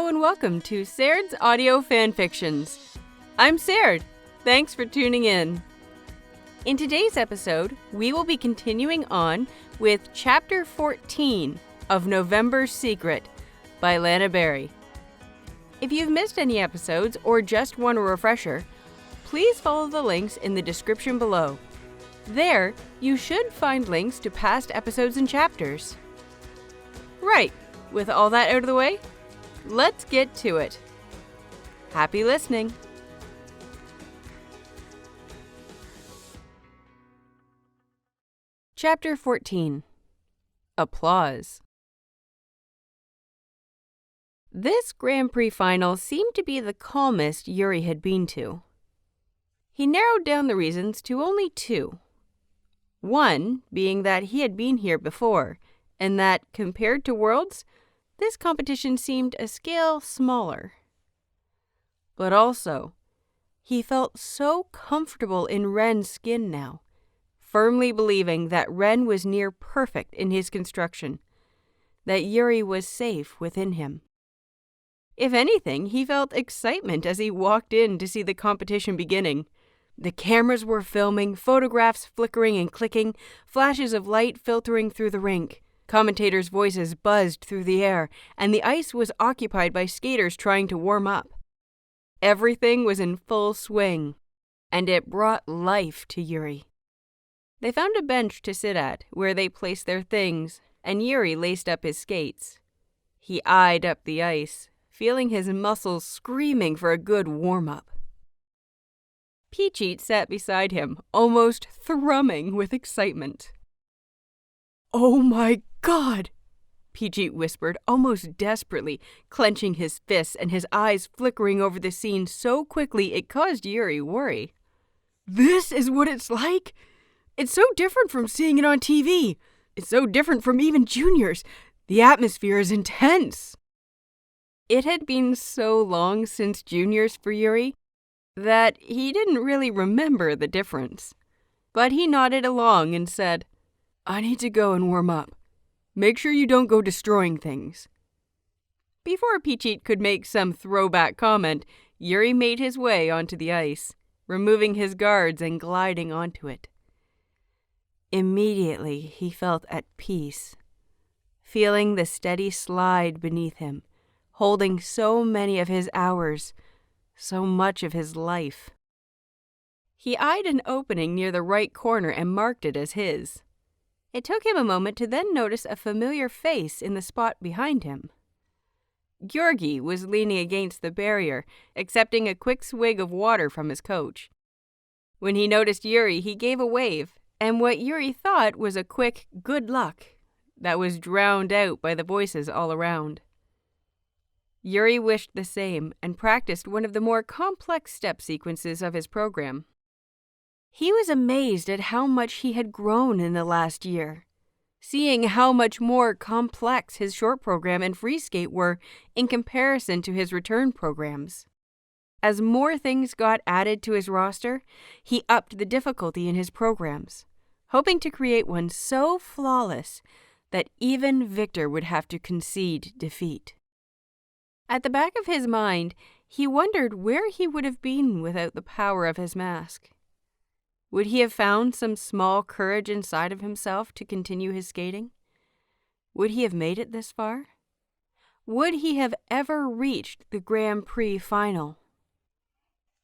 Hello and welcome to Saird's Audio Fanfictions. I'm Saird. Thanks for tuning in. In today's episode, we will be continuing on with Chapter 14 of November's Secret by LanaBerry. If you've missed any episodes or just want a refresher, please follow the links in the description below. There, you should find links to past episodes and chapters. Right, with all that out of the way, let's get to it. Happy listening. Chapter 14. Applause. This Grand Prix final seemed to be the calmest Yuri had been to. He narrowed down the reasons to only two. One being that he had been here before, and that, compared to Worlds, this competition seemed a scale smaller. But also, he felt so comfortable in Ren's skin now, firmly believing that Ren was near perfect in his construction, that Yuri was safe within him. If anything, he felt excitement as he walked in to see the competition beginning. The cameras were filming, photographs flickering and clicking, flashes of light filtering through the rink. Commentators' voices buzzed through the air, and the ice was occupied by skaters trying to warm up. Everything was in full swing, and it brought life to Yuri. They found a bench to sit at, where they placed their things, and Yuri laced up his skates. He eyed up the ice, feeling his muscles screaming for a good warm-up. Peachit sat beside him, almost thrumming with excitement. "Oh my God!" Peachit whispered, almost desperately, clenching his fists and his eyes flickering over the scene so quickly it caused Yuri worry. "This is what it's like? It's so different from seeing it on TV. It's so different from even juniors. The atmosphere is intense." It had been so long since juniors for Yuri that he didn't really remember the difference. But he nodded along and said, "I need to go and warm up. Make sure you don't go destroying things." Before Peachit could make some throwback comment, Yuri made his way onto the ice, removing his guards and gliding onto it. Immediately, he felt at peace, feeling the steady slide beneath him, holding so many of his hours, so much of his life. He eyed an opening near the right corner and marked it as his. It took him a moment to then notice a familiar face in the spot behind him. Georgi was leaning against the barrier, accepting a quick swig of water from his coach. When he noticed Yuri, he gave a wave, and what Yuri thought was a quick "good luck" that was drowned out by the voices all around. Yuri wished the same and practiced one of the more complex step sequences of his program. He was amazed at how much he had grown in the last year, seeing how much more complex his short program and free skate were in comparison to his return programs. As more things got added to his roster, he upped the difficulty in his programs, hoping to create one so flawless that even Victor would have to concede defeat. At the back of his mind, he wondered where he would have been without the power of his mask. Would he have found some small courage inside of himself to continue his skating? Would he have made it this far? Would he have ever reached the Grand Prix final?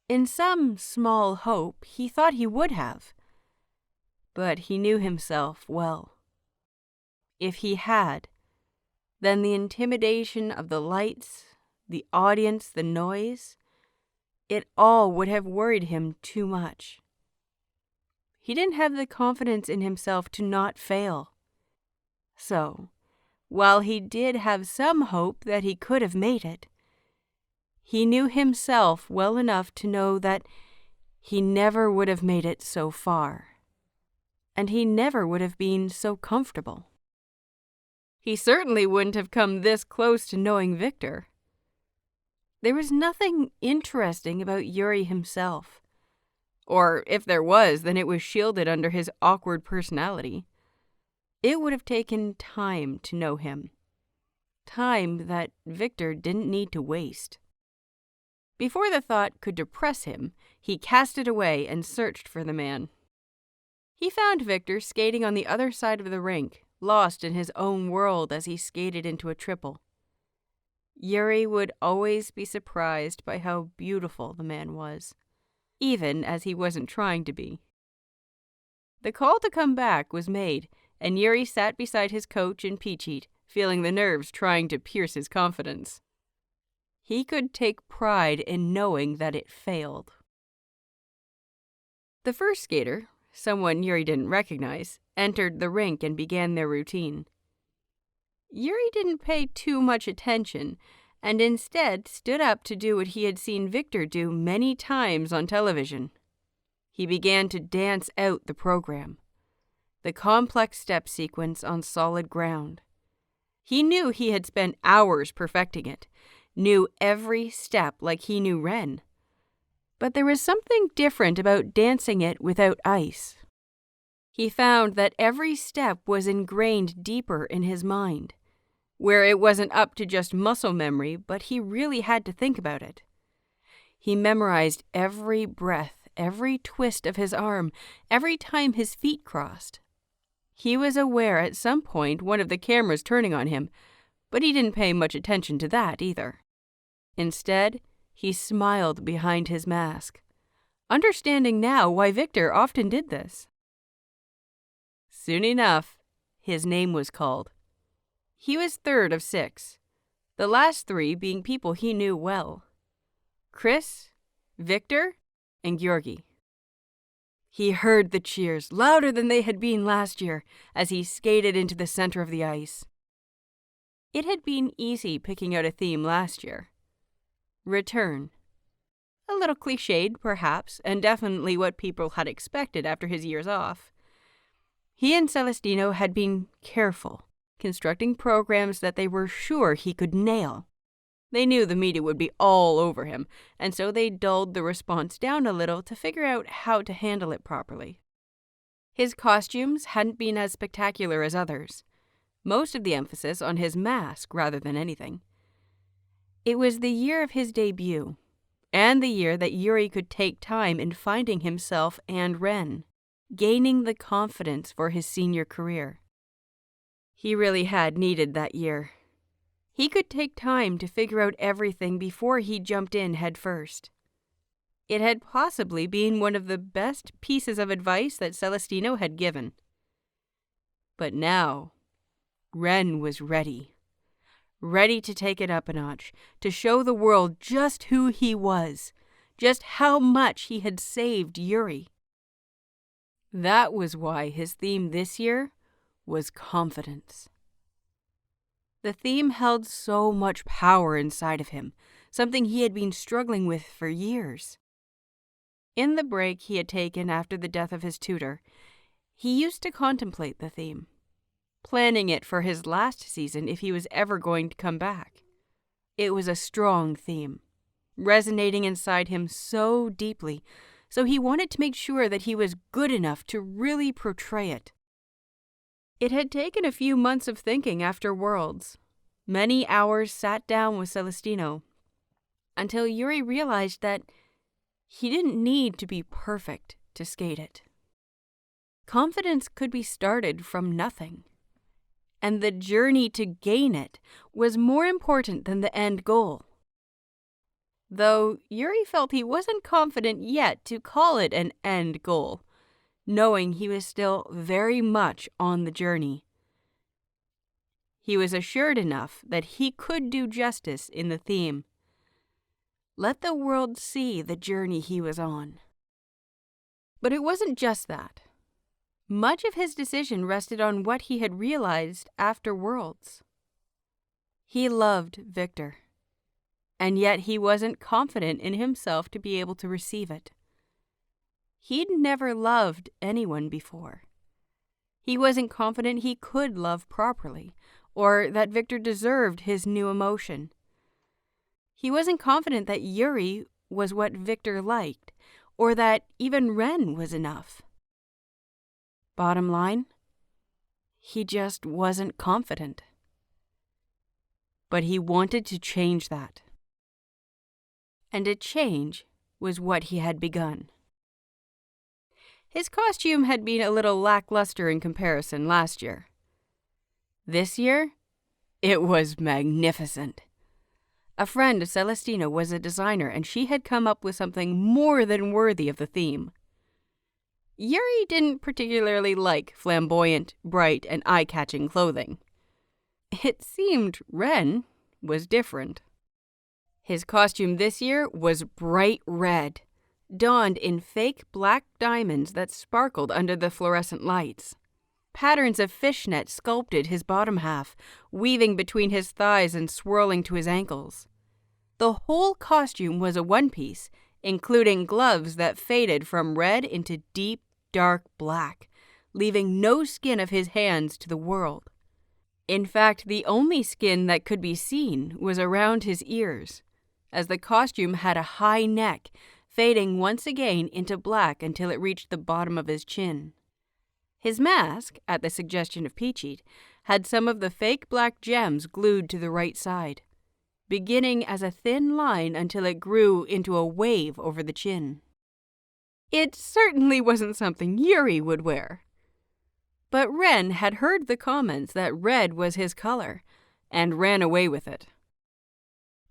In some small hope, he thought he would have. But he knew himself well. If he had, then the intimidation of the lights, the audience, the noise, it all would have worried him too much. He didn't have the confidence in himself to not fail. So, while he did have some hope that he could have made it, he knew himself well enough to know that he never would have made it so far, and he never would have been so comfortable. He certainly wouldn't have come this close to knowing Victor. There was nothing interesting about Yuri himself. Or if there was, then it was shielded under his awkward personality. It would have taken time to know him. time that Victor didn't need to waste. Before the thought could depress him, he cast it away and searched for the man. He found Victor skating on the other side of the rink, lost in his own world as he skated into a triple. Yuri would always be surprised by how beautiful the man was, even as he wasn't trying to be. The call to come back was made, and Yuri sat beside his coach in peach heat, feeling the nerves trying to pierce his confidence. He could take pride in knowing that it failed. The first skater, someone Yuri didn't recognize, entered the rink and began their routine. Yuri didn't pay too much attention, and instead stood up to do what he had seen Victor do many times on television. He began to dance out the program, the complex step sequence on solid ground. He knew he had spent hours perfecting it, knew every step like he knew Ren. But there was something different about dancing it without ice. He found that every step was ingrained deeper in his mind, where it wasn't up to just muscle memory, but he really had to think about it. He memorized every breath, every twist of his arm, every time his feet crossed. He was aware at some point one of the cameras turning on him, but he didn't pay much attention to that either. Instead, he smiled behind his mask, understanding now why Victor often did this. Soon enough, his name was called. He was third of 6, the last 3 being people he knew well: Chris, Victor, and Yuri. He heard the cheers, louder than they had been last year, as he skated into the center of the ice. It had been easy picking out a theme last year. Return. A little cliched, perhaps, and definitely what people had expected after his years off. He and Celestino had been careful, constructing programs that they were sure he could nail. They knew the media would be all over him, and so they dulled the response down a little to figure out how to handle it properly. His costumes hadn't been as spectacular as others, most of the emphasis on his mask rather than anything. It was the year of his debut, and the year that Yuri could take time in finding himself and Ren, gaining the confidence for his senior career. He really had needed that year. He could take time to figure out everything before he jumped in head first. It had possibly been one of the best pieces of advice that Celestino had given. But now, Ren was ready. Ready to take it up a notch, to show the world just who he was, just how much he had saved Yuri. That was why his theme this year was confidence. The theme held so much power inside of him, something he had been struggling with for years. In the break he had taken after the death of his tutor, he used to contemplate the theme, planning it for his last season if he was ever going to come back. It was a strong theme, resonating inside him so deeply, so he wanted to make sure that he was good enough to really portray it. It had taken a few months of thinking after Worlds, many hours sat down with Celestino, until Yuri realized that he didn't need to be perfect to skate it. Confidence could be started from nothing, and the journey to gain it was more important than the end goal. Though Yuri felt he wasn't confident yet to call it an end goal, knowing he was still very much on the journey. He was assured enough that he could do justice in the theme. Let the world see the journey he was on. But it wasn't just that. Much of his decision rested on what he had realized after Worlds. He loved Victor, and yet he wasn't confident in himself to be able to receive it. He'd never loved anyone before. He wasn't confident he could love properly, or that Victor deserved his new emotion. He wasn't confident that Yuri was what Victor liked, or that even Ren was enough. Bottom line, he just wasn't confident. But he wanted to change that. And a change was what he had begun. His costume had been a little lackluster in comparison last year. This year, it was magnificent. A friend of Celestina was a designer, and she had come up with something more than worthy of the theme. Yuri didn't particularly like flamboyant, bright, and eye-catching clothing. It seemed Ren was different. His costume this year was bright red, donned in fake black diamonds that sparkled under the fluorescent lights. Patterns of fishnet sculpted his bottom half, weaving between his thighs and swirling to his ankles. The whole costume was a one-piece, including gloves that faded from red into deep, dark black, leaving no skin of his hands to the world. In fact, the only skin that could be seen was around his ears, as the costume had a high neck, fading once again into black until it reached the bottom of his chin. His mask, at the suggestion of Peachy, had some of the fake black gems glued to the right side, beginning as a thin line until it grew into a wave over the chin. It certainly wasn't something Yuri would wear. But Ren had heard the comments that red was his color, and ran away with it.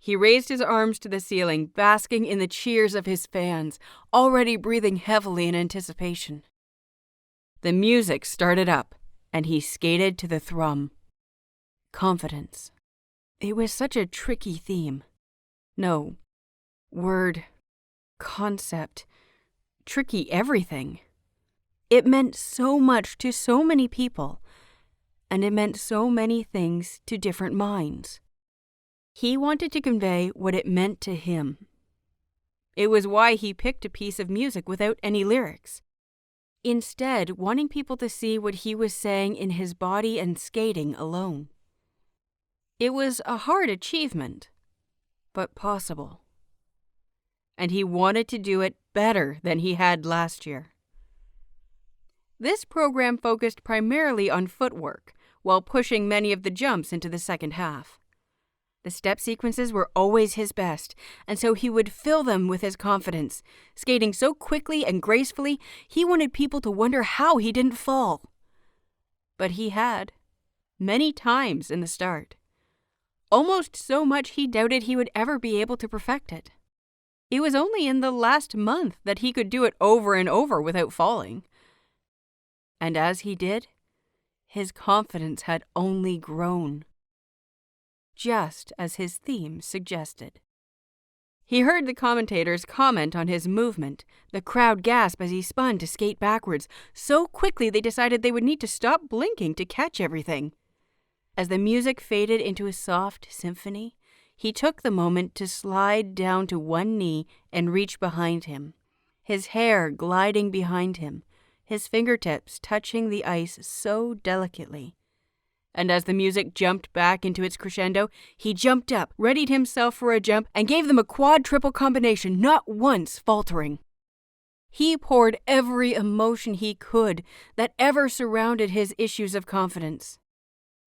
He raised his arms to the ceiling, basking in the cheers of his fans, already breathing heavily in anticipation. The music started up, and he skated to the thrum. Confidence. It was such a tricky theme. No, word, concept, tricky everything. It meant so much to so many people, and it meant so many things to different minds. He wanted to convey what it meant to him. It was why he picked a piece of music without any lyrics, instead wanting people to see what he was saying in his body and skating alone. It was a hard achievement, but possible. And he wanted to do it better than he had last year. This program focused primarily on footwork, while pushing many of the jumps into the second half. The step sequences were always his best, and so he would fill them with his confidence, skating so quickly and gracefully he wanted people to wonder how he didn't fall. But he had, many times in the start. Almost so much he doubted he would ever be able to perfect it. It was only in the last month that he could do it over and over without falling. And as he did, his confidence had only grown, just as his theme suggested. He heard the commentators comment on his movement, the crowd gasp as he spun to skate backwards, so quickly they decided they would need to stop blinking to catch everything. As the music faded into a soft symphony, he took the moment to slide down to one knee and reach behind him, his hair gliding behind him, his fingertips touching the ice so delicately. And as the music jumped back into its crescendo, he jumped up, readied himself for a jump, and gave them a quad-triple combination, not once faltering. He poured every emotion he could that ever surrounded his issues of confidence.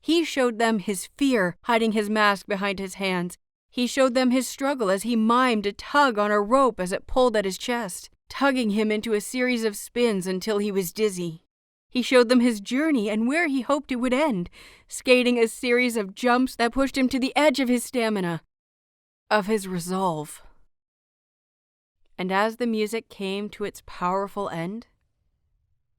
He showed them his fear, hiding his mask behind his hands. He showed them his struggle as he mimed a tug on a rope as it pulled at his chest, tugging him into a series of spins until he was dizzy. He showed them his journey and where he hoped it would end, skating a series of jumps that pushed him to the edge of his stamina, of his resolve. And as the music came to its powerful end,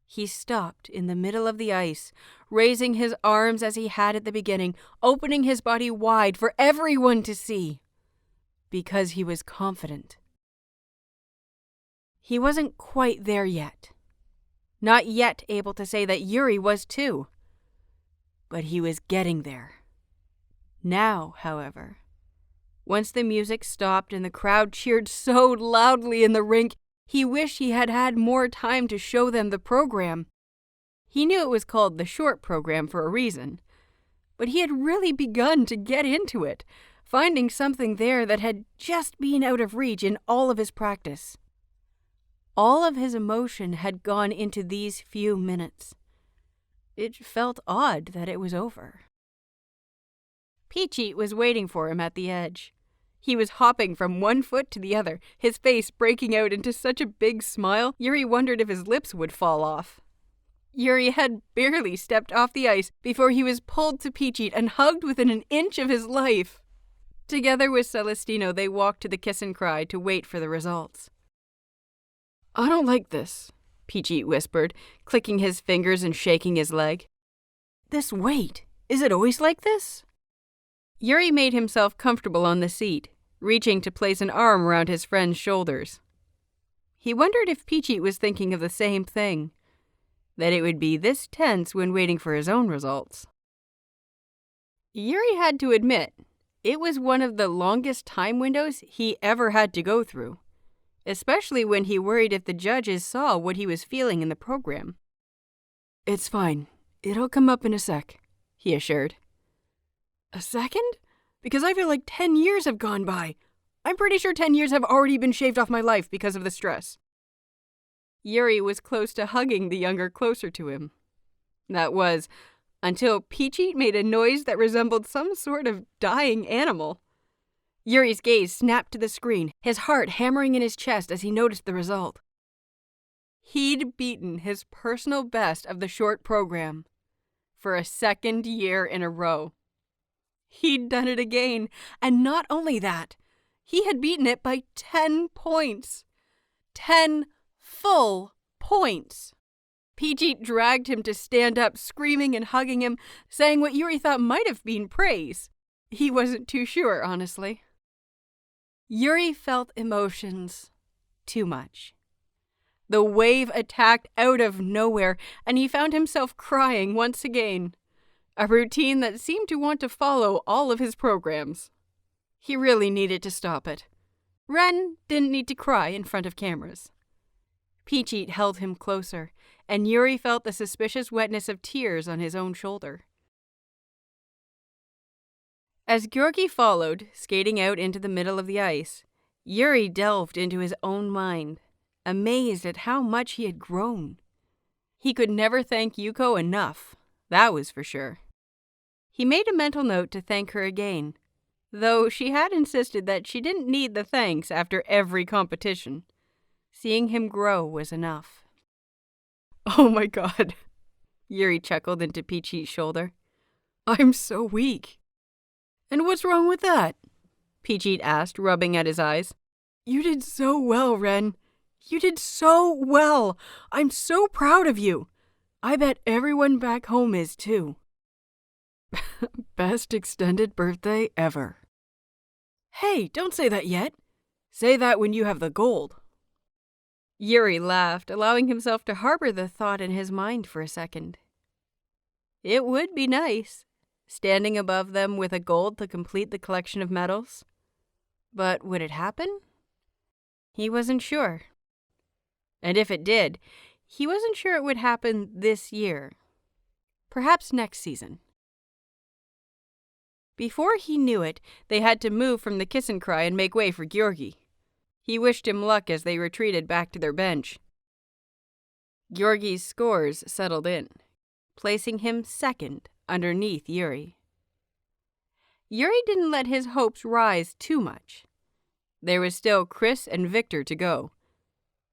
he stopped in the middle of the ice, raising his arms as he had at the beginning, opening his body wide for everyone to see, because he was confident. He wasn't quite there yet. Not yet able to say that Yuri was too. But he was getting there. Now, however, once the music stopped and the crowd cheered so loudly in the rink, he wished he had had more time to show them the program. He knew it was called the short program for a reason, but he had really begun to get into it, finding something there that had just been out of reach in all of his practice. All of his emotion had gone into these few minutes. It felt odd that it was over. Peachy was waiting for him at the edge. He was hopping from one foot to the other, his face breaking out into such a big smile, Yuri wondered if his lips would fall off. Yuri had barely stepped off the ice before he was pulled to Peachy and hugged within an inch of his life. Together with Celestino, they walked to the kiss and cry to wait for the results. "I don't like this," Peachy whispered, clicking his fingers and shaking his leg. "This weight, is it always like this?" Yuri made himself comfortable on the seat, reaching to place an arm around his friend's shoulders. He wondered if Peachy was thinking of the same thing, that it would be this tense when waiting for his own results. Yuri had to admit, it was one of the longest time windows he ever had to go through, especially when he worried if the judges saw what he was feeling in the program. "It's fine. It'll come up in a sec," he assured. "A second? Because I feel like 10 years have gone by. I'm pretty sure 10 years have already been shaved off my life because of the stress." Yuri was close to hugging the younger closer to him. That was, until Peachy made a noise that resembled some sort of dying animal. Yuri's gaze snapped to the screen, his heart hammering in his chest as he noticed the result. He'd beaten his personal best of the short program for a second year in a row. He'd done it again, and not only that, he had beaten it by 10 points. 10 full points. Peachy dragged him to stand up, screaming and hugging him, saying what Yuri thought might have been praise. He wasn't too sure, honestly. Yuri felt emotions too much. The wave attacked out of nowhere, and he found himself crying once again. A routine that seemed to want to follow all of his programs. He really needed to stop it. Ren didn't need to cry in front of cameras. Peachy held him closer, and Yuri felt the suspicious wetness of tears on his own shoulder. As Georgi followed, skating out into the middle of the ice, Yuri delved into his own mind, amazed at how much he had grown. He could never thank Yuko enough, that was for sure. He made a mental note to thank her again, though she had insisted that she didn't need the thanks after every competition. Seeing him grow was enough. "Oh my god," Yuri chuckled into Peachy's shoulder. "I'm so weak." "And what's wrong with that?" Peachy asked, rubbing at his eyes. "You did so well, Ren. You did so well. I'm so proud of you. I bet everyone back home is too." "Best extended birthday ever." "Hey, don't say that yet. Say that when you have the gold." Yuri laughed, allowing himself to harbor the thought in his mind for a second. It would be nice, standing above them with a gold to complete the collection of medals. But would it happen? He wasn't sure. And if it did, he wasn't sure it would happen this year. Perhaps next season. Before he knew it, they had to move from the kiss and cry and make way for Georgi. He wished him luck as they retreated back to their bench. Georgi's scores settled in, placing him second underneath Yuri. Yuri didn't let his hopes rise too much. There was still Chris and Victor to go,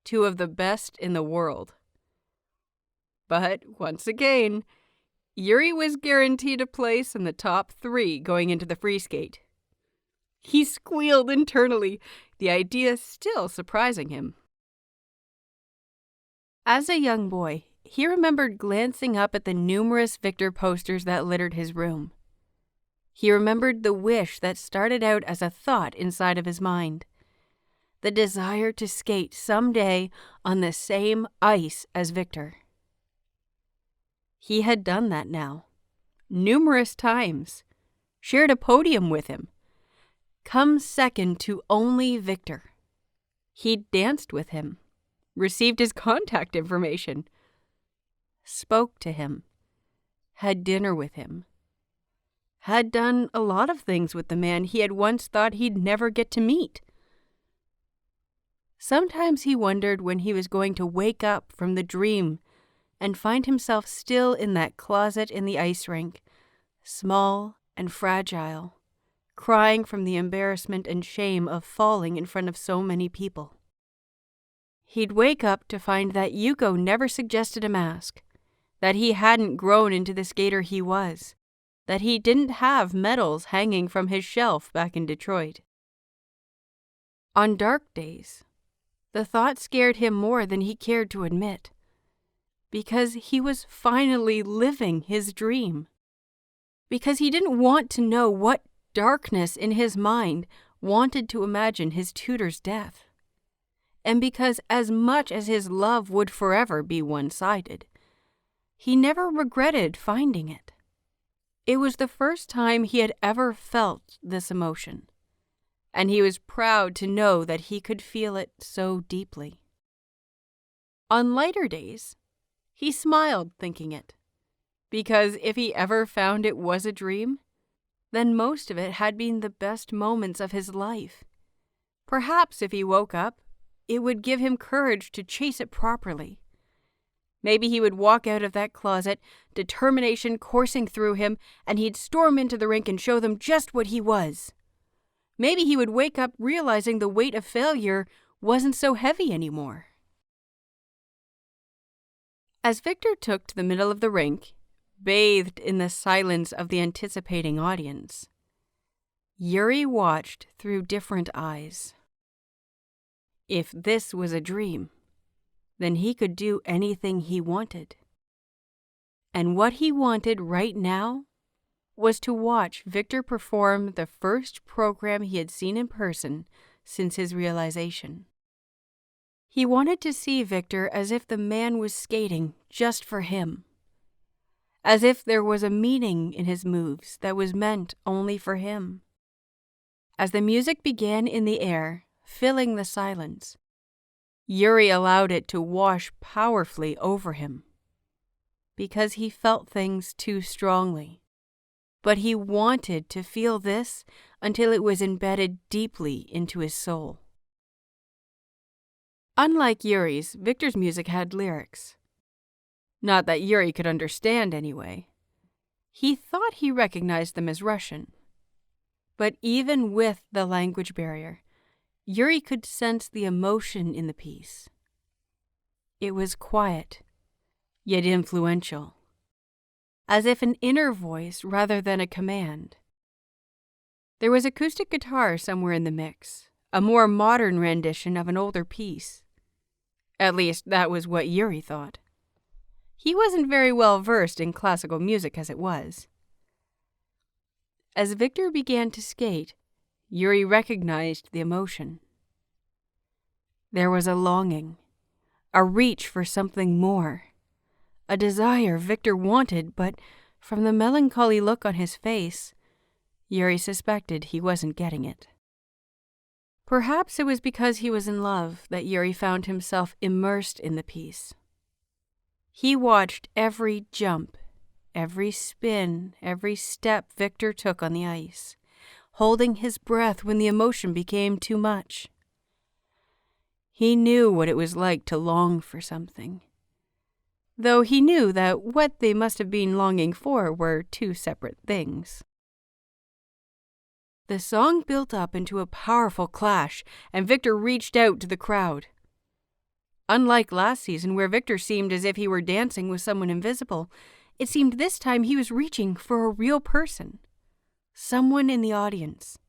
two of the best in the world. But once again, Yuri was guaranteed a place in the top 3 going into the free skate. He squealed internally, the idea still surprising him. As a young boy, he remembered glancing up at the numerous Victor posters that littered his room. He remembered the wish that started out as a thought inside of his mind. The desire to skate someday on the same ice as Victor. He had done that now, numerous times, shared a podium with him, come second to only Victor. He'd danced with him, received his contact information, spoke to him, had dinner with him, had done a lot of things with the man he had once thought he'd never get to meet. Sometimes he wondered when he was going to wake up from the dream and find himself still in that closet in the ice rink, small and fragile, crying from the embarrassment and shame of falling in front of so many people. He'd wake up to find that Yuko never suggested a mask, that he hadn't grown into the skater he was, that he didn't have medals hanging from his shelf back in Detroit. On dark days, the thought scared him more than he cared to admit, because he was finally living his dream. Because he didn't want to know what darkness in his mind wanted to imagine his tutor's death. And because as much as his love would forever be one-sided, he never regretted finding it. It was the first time he had ever felt this emotion, and he was proud to know that he could feel it so deeply. On lighter days, he smiled thinking it, because if he ever found it was a dream, then most of it had been the best moments of his life. Perhaps if he woke up, it would give him courage to chase it properly. Maybe he would walk out of that closet, determination coursing through him, and he'd storm into the rink and show them just what he was. Maybe he would wake up realizing the weight of failure wasn't so heavy anymore. As Victor took to the middle of the rink, bathed in the silence of the anticipating audience, Yuri watched through different eyes. If this was a dream, then he could do anything he wanted. And what he wanted right now was to watch Victor perform the first program he had seen in person since his realization. He wanted to see Victor as if the man was skating just for him, as if there was a meaning in his moves that was meant only for him. As the music began in the air, filling the silence, Yuri allowed it to wash powerfully over him, because he felt things too strongly. But he wanted to feel this until it was embedded deeply into his soul. Unlike Yuri's, Victor's music had lyrics. Not that Yuri could understand anyway. He thought he recognized them as Russian. But even with the language barrier, Yuri could sense the emotion in the piece. It was quiet, yet influential, as if an inner voice rather than a command. There was acoustic guitar somewhere in the mix, a more modern rendition of an older piece. At least that was what Yuri thought. He wasn't very well versed in classical music as it was. As Victor began to skate, Yuri recognized the emotion. There was a longing, a reach for something more, a desire Victor wanted, but from the melancholy look on his face, Yuri suspected he wasn't getting it. Perhaps it was because he was in love that Yuri found himself immersed in the piece. He watched every jump, every spin, every step Victor took on the ice, holding his breath when the emotion became too much. He knew what it was like to long for something, though he knew that what they must have been longing for were two separate things. The song built up into a powerful clash, and Victor reached out to the crowd. Unlike last season, where Victor seemed as if he were dancing with someone invisible, it seemed this time he was reaching for a real person, someone in the audience.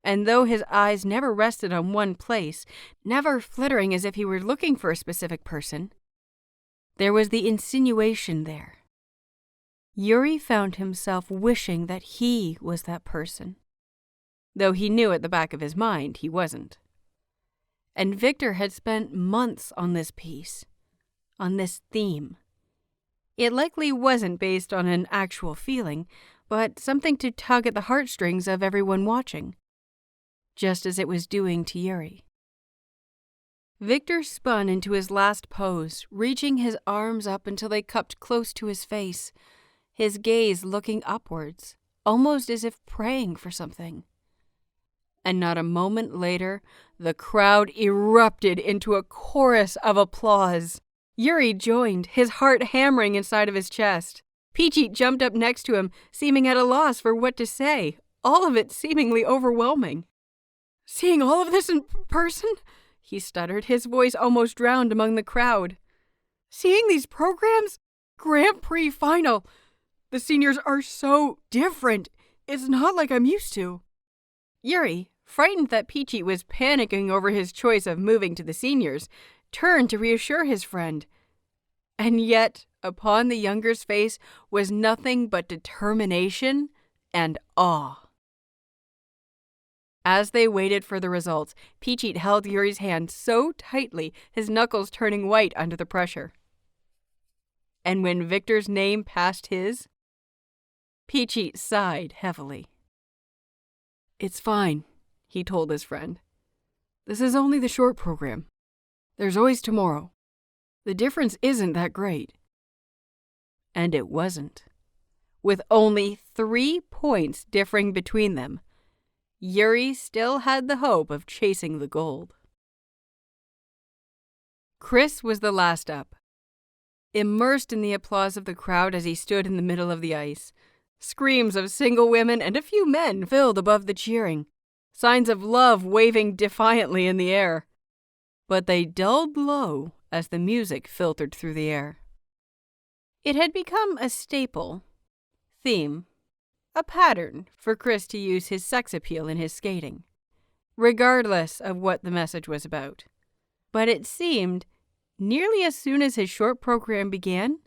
And though his eyes never rested on one place, never flittering as if he were looking for a specific person, there was the insinuation there. Yuri found himself wishing that he was that person, though he knew at the back of his mind he wasn't. And Victor had spent months on this piece, on this theme. It likely wasn't based on an actual feeling, but something to tug at the heartstrings of everyone watching, just as it was doing to Yuri. Victor spun into his last pose, reaching his arms up until they cupped close to his face, his gaze looking upwards, almost as if praying for something. And not a moment later, the crowd erupted into a chorus of applause. Yuri joined, his heart hammering inside of his chest. Peachy jumped up next to him, seeming at a loss for what to say, all of it seemingly overwhelming. "Seeing all of this in person?" he stuttered, his voice almost drowned among the crowd. "Seeing these programs? Grand Prix final. The seniors are so different. It's not like I'm used to." Yuri, frightened that Peachy was panicking over his choice of moving to the seniors, turned to reassure his friend. And yet, upon the younger's face was nothing but determination and awe. As they waited for the results, Peachy held Yuri's hand so tightly, his knuckles turning white under the pressure. And when Victor's name passed his, Peachy sighed heavily. "It's fine," he told his friend. "This is only the short program. There's always tomorrow. The difference isn't that great." And it wasn't. With only 3 points differing between them, Yuri still had the hope of chasing the gold. Chris was the last up. Immersed in the applause of the crowd as he stood in the middle of the ice, screams of single women and a few men filled above the cheering, signs of love waving defiantly in the air. But they dulled low as the music filtered through the air. It had become a staple, theme, a pattern for Chris to use his sex appeal in his skating, regardless of what the message was about. But it seemed, nearly as soon as his short program began,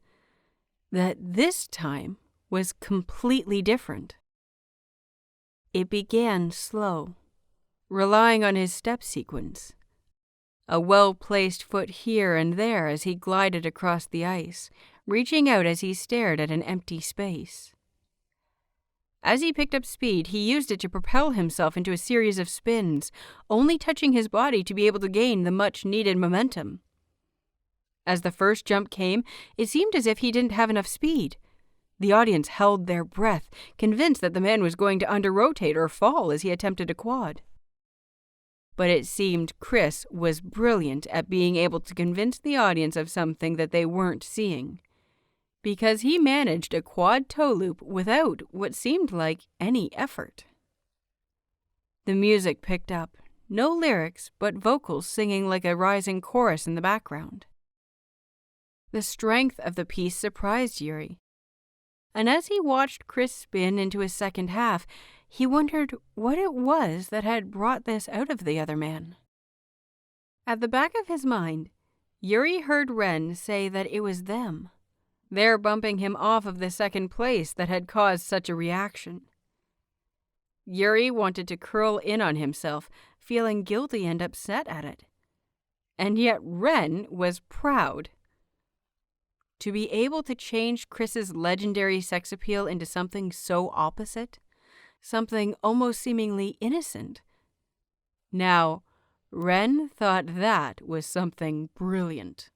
that this time was completely different. It began slow, relying on his step sequence, a well-placed foot here and there as he glided across the ice, reaching out as he stared at an empty space. As he picked up speed, he used it to propel himself into a series of spins, only touching his body to be able to gain the much-needed momentum. As the first jump came, it seemed as if he didn't have enough speed. The audience held their breath, convinced that the man was going to under-rotate or fall as he attempted a quad. But it seemed Chris was brilliant at being able to convince the audience of something that they weren't seeing, because he managed a quad toe loop without what seemed like any effort. The music picked up, no lyrics, but vocals singing like a rising chorus in the background. The strength of the piece surprised Yuri, and as he watched Chris spin into his second half, he wondered what it was that had brought this out of the other man. At the back of his mind, Yuri heard Ren say that it was them, their bumping him off of the second place, that had caused such a reaction. Yuri wanted to curl in on himself, feeling guilty and upset at it. And yet Ren was proud. To be able to change Chris's legendary sex appeal into something so opposite, something almost seemingly innocent. Now, Ren thought that was something brilliant.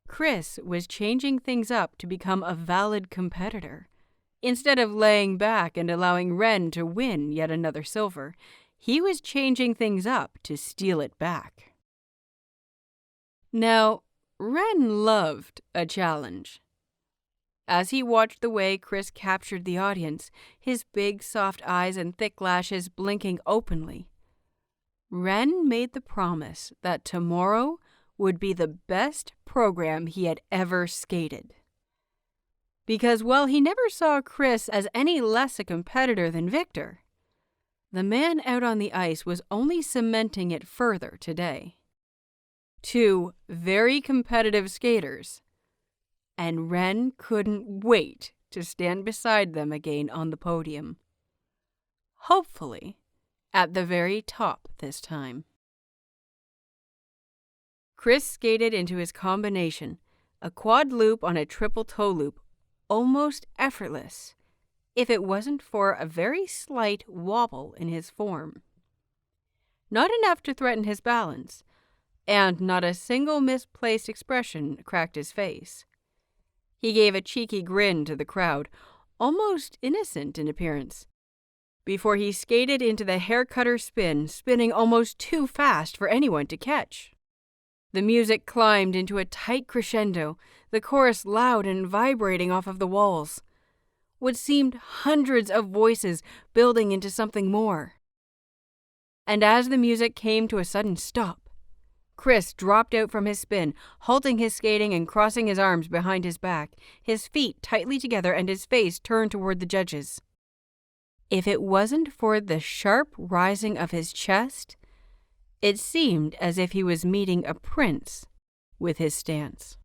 Chris was changing things up to become a valid competitor. Instead of laying back and allowing Ren to win yet another silver, he was changing things up to steal it back. Now, Ren loved a challenge. As he watched the way Chris captured the audience, his big soft eyes and thick lashes blinking openly, Ren made the promise that tomorrow would be the best program he had ever skated. Because while he never saw Chris as any less a competitor than Victor, the man out on the ice was only cementing it further today. 2 very competitive skaters, and Ren couldn't wait to stand beside them again on the podium. Hopefully, at the very top this time. Chris skated into his combination, a quad loop on a triple toe loop, almost effortless, if it wasn't for a very slight wobble in his form. Not enough to threaten his balance, and not a single misplaced expression cracked his face. He gave a cheeky grin to the crowd, almost innocent in appearance, before he skated into the haircutter spin, spinning almost too fast for anyone to catch. The music climbed into a tight crescendo, the chorus loud and vibrating off of the walls. What seemed hundreds of voices building into something more. And as the music came to a sudden stop, Chris dropped out from his spin, halting his skating and crossing his arms behind his back, his feet tightly together and his face turned toward the judges. If it wasn't for the sharp rising of his chest, it seemed as if he was meeting a prince with his stance.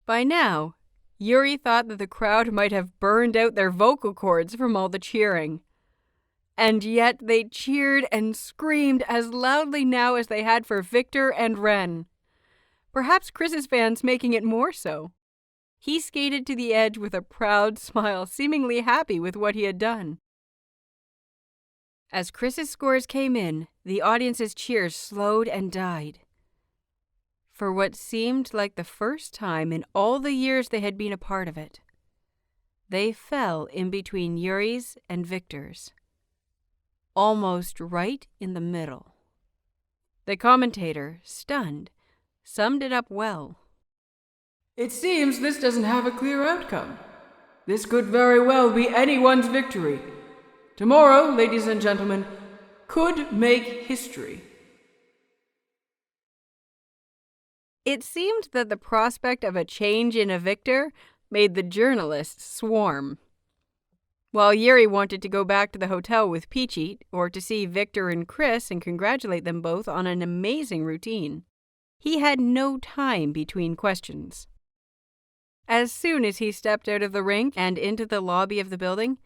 By now, Yuri thought that the crowd might have burned out their vocal cords from all the cheering. And yet they cheered and screamed as loudly now as they had for Victor and Ren. Perhaps Chris's fans making it more so. He skated to the edge with a proud smile, seemingly happy with what he had done. As Chris's scores came in, the audience's cheers slowed and died. For what seemed like the first time in all the years they had been a part of it, they fell in between Yuri's and Victor's. Almost right in the middle. The commentator, stunned, summed it up well. It seems this doesn't have a clear outcome. This could very well be anyone's victory. Tomorrow, ladies and gentlemen, could make history. It seemed that the prospect of a change in a victor made the journalists swarm. While Yuri wanted to go back to the hotel with Peachy, or to see Victor and Chris and congratulate them both on an amazing routine, he had no time between questions. As soon as he stepped out of the rink and into the lobby of the building,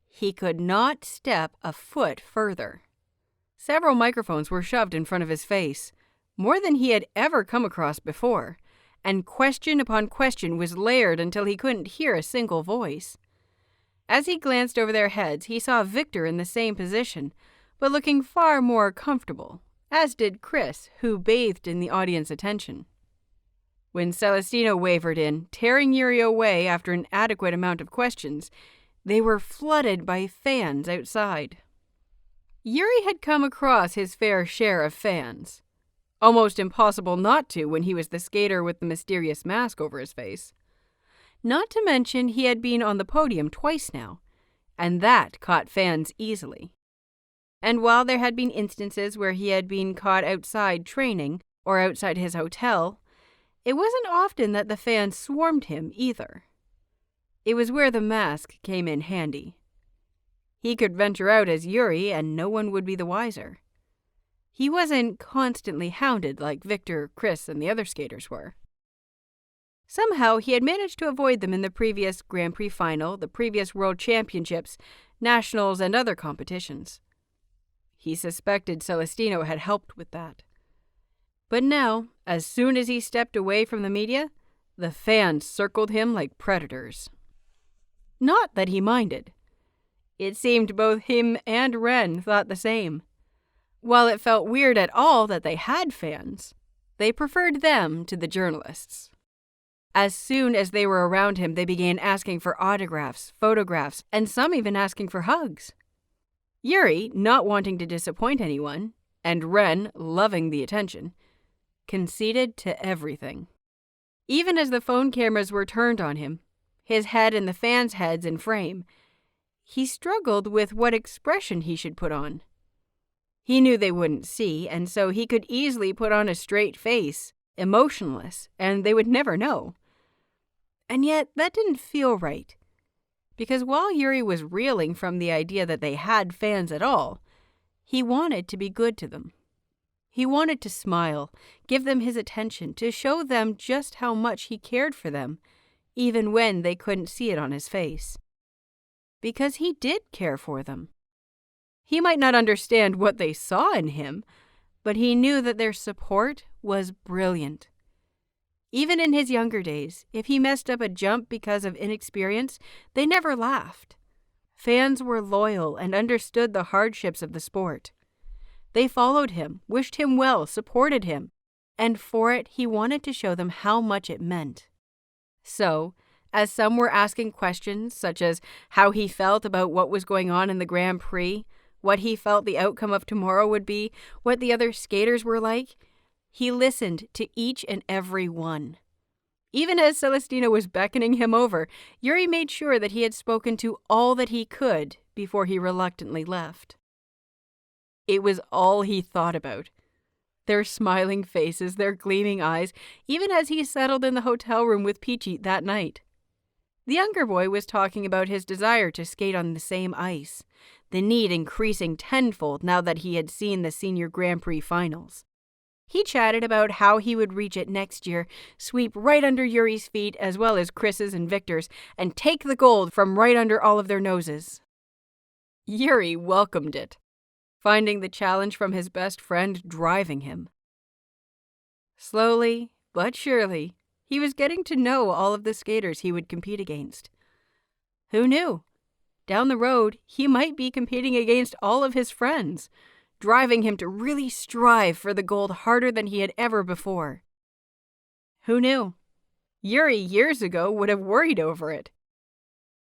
he could not step a foot further. Several microphones were shoved in front of his face, more than he had ever come across before, and question upon question was layered until he couldn't hear a single voice. As he glanced over their heads, he saw Victor in the same position, but looking far more comfortable, as did Chris, who bathed in the audience attention. When Celestino wavered in, tearing Yuri away after an adequate amount of questions, they were flooded by fans outside. Yuri had come across his fair share of fans. Almost impossible not to when he was the skater with the mysterious mask over his face. Not to mention he had been on the podium twice now, and that caught fans easily. And while there had been instances where he had been caught outside training or outside his hotel, it wasn't often that the fans swarmed him either. It was where the mask came in handy. He could venture out as Yuri and no one would be the wiser. He wasn't constantly hounded like Victor, Chris, and the other skaters were. Somehow, he had managed to avoid them in the previous Grand Prix final, the previous World Championships, Nationals, and other competitions. He suspected Celestino had helped with that. But now, as soon as he stepped away from the media, the fans circled him like predators. Not that he minded. It seemed both him and Ren thought the same. While it felt weird at all that they had fans, they preferred them to the journalists. As soon as they were around him, they began asking for autographs, photographs, and some even asking for hugs. Yuri, not wanting to disappoint anyone, and Ren, loving the attention, conceded to everything. Even as the phone cameras were turned on him, his head and the fans' heads in frame, he struggled with what expression he should put on. He knew they wouldn't see, and so he could easily put on a straight face, emotionless, and they would never know. And yet, that didn't feel right. Because while Yuri was reeling from the idea that they had fans at all, he wanted to be good to them. He wanted to smile, give them his attention, to show them just how much he cared for them, even when they couldn't see it on his face. Because he did care for them. He might not understand what they saw in him, but he knew that their support was brilliant. Even in his younger days, if he messed up a jump because of inexperience, they never laughed. Fans were loyal and understood the hardships of the sport. They followed him, wished him well, supported him, and for it he wanted to show them how much it meant. So, as some were asking questions such as how he felt about what was going on in the Grand Prix, what he felt the outcome of tomorrow would be, what the other skaters were like, He listened to each and every one. Even as Celestina was beckoning him over, Yuri made sure that he had spoken to all that he could before he reluctantly left. It was all he thought about. Their smiling faces, their gleaming eyes, even as he settled in the hotel room with Peachy that night. The younger boy was talking about his desire to skate on the same ice, the need increasing tenfold now that he had seen the Senior Grand Prix finals. He chatted about how he would reach it next year, sweep right under Yuri's feet as well as Chris's and Victor's, and take the gold from right under all of their noses. Yuri welcomed it, finding the challenge from his best friend driving him. Slowly, but surely, he was getting to know all of the skaters he would compete against. Who knew? Down the road, he might be competing against all of his friends, driving him to really strive for the gold harder than he had ever before. Who knew? Yuri years ago would have worried over it.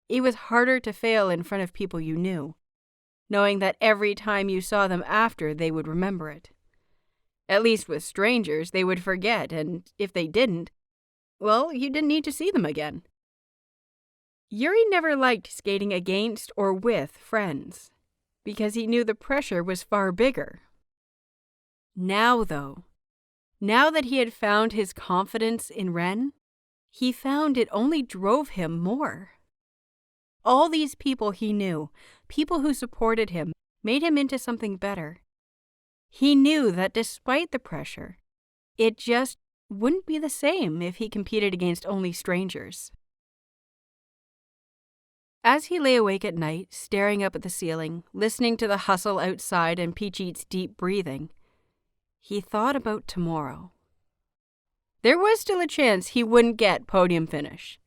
It was harder to fail in front of people you knew, knowing that every time you saw them after, they would remember it. At least with strangers, they would forget, and if they didn't, well, you didn't need to see them again. Yuri never liked skating against or with friends, because he knew the pressure was far bigger. Now, though, now that he had found his confidence in Ren, he found it only drove him more. All these people he knew, people who supported him, made him into something better. He knew that despite the pressure, it just wouldn't be the same if he competed against only strangers. As he lay awake at night, staring up at the ceiling, listening to the hustle outside and Peachy's deep breathing, he thought about tomorrow. There was still a chance he wouldn't get podium finish.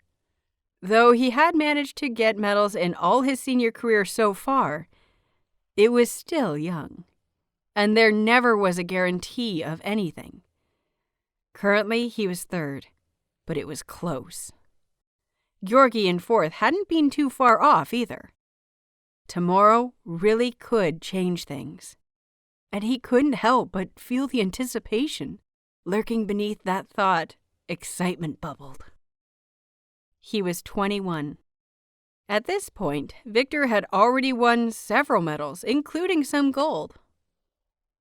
Though he had managed to get medals in all his senior career so far, it was still young, and there never was a guarantee of anything. Currently, he was third, but it was close. Georgi in fourth hadn't been too far off either. Tomorrow really could change things, and he couldn't help but feel the anticipation. Lurking beneath that thought, excitement bubbled. He was 21. At this point, Victor had already won several medals, including some gold.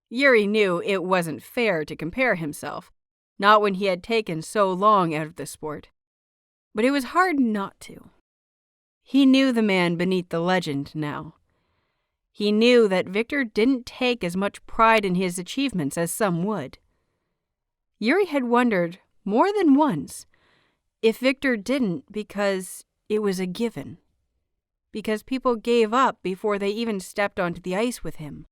Yuri knew it wasn't fair to compare himself, not when he had taken so long out of the sport. But it was hard not to. He knew the man beneath the legend now. He knew that Victor didn't take as much pride in his achievements as some would. Yuri had wondered, more than once, if Victor didn't because it was a given. Because people gave up before they even stepped onto the ice with him,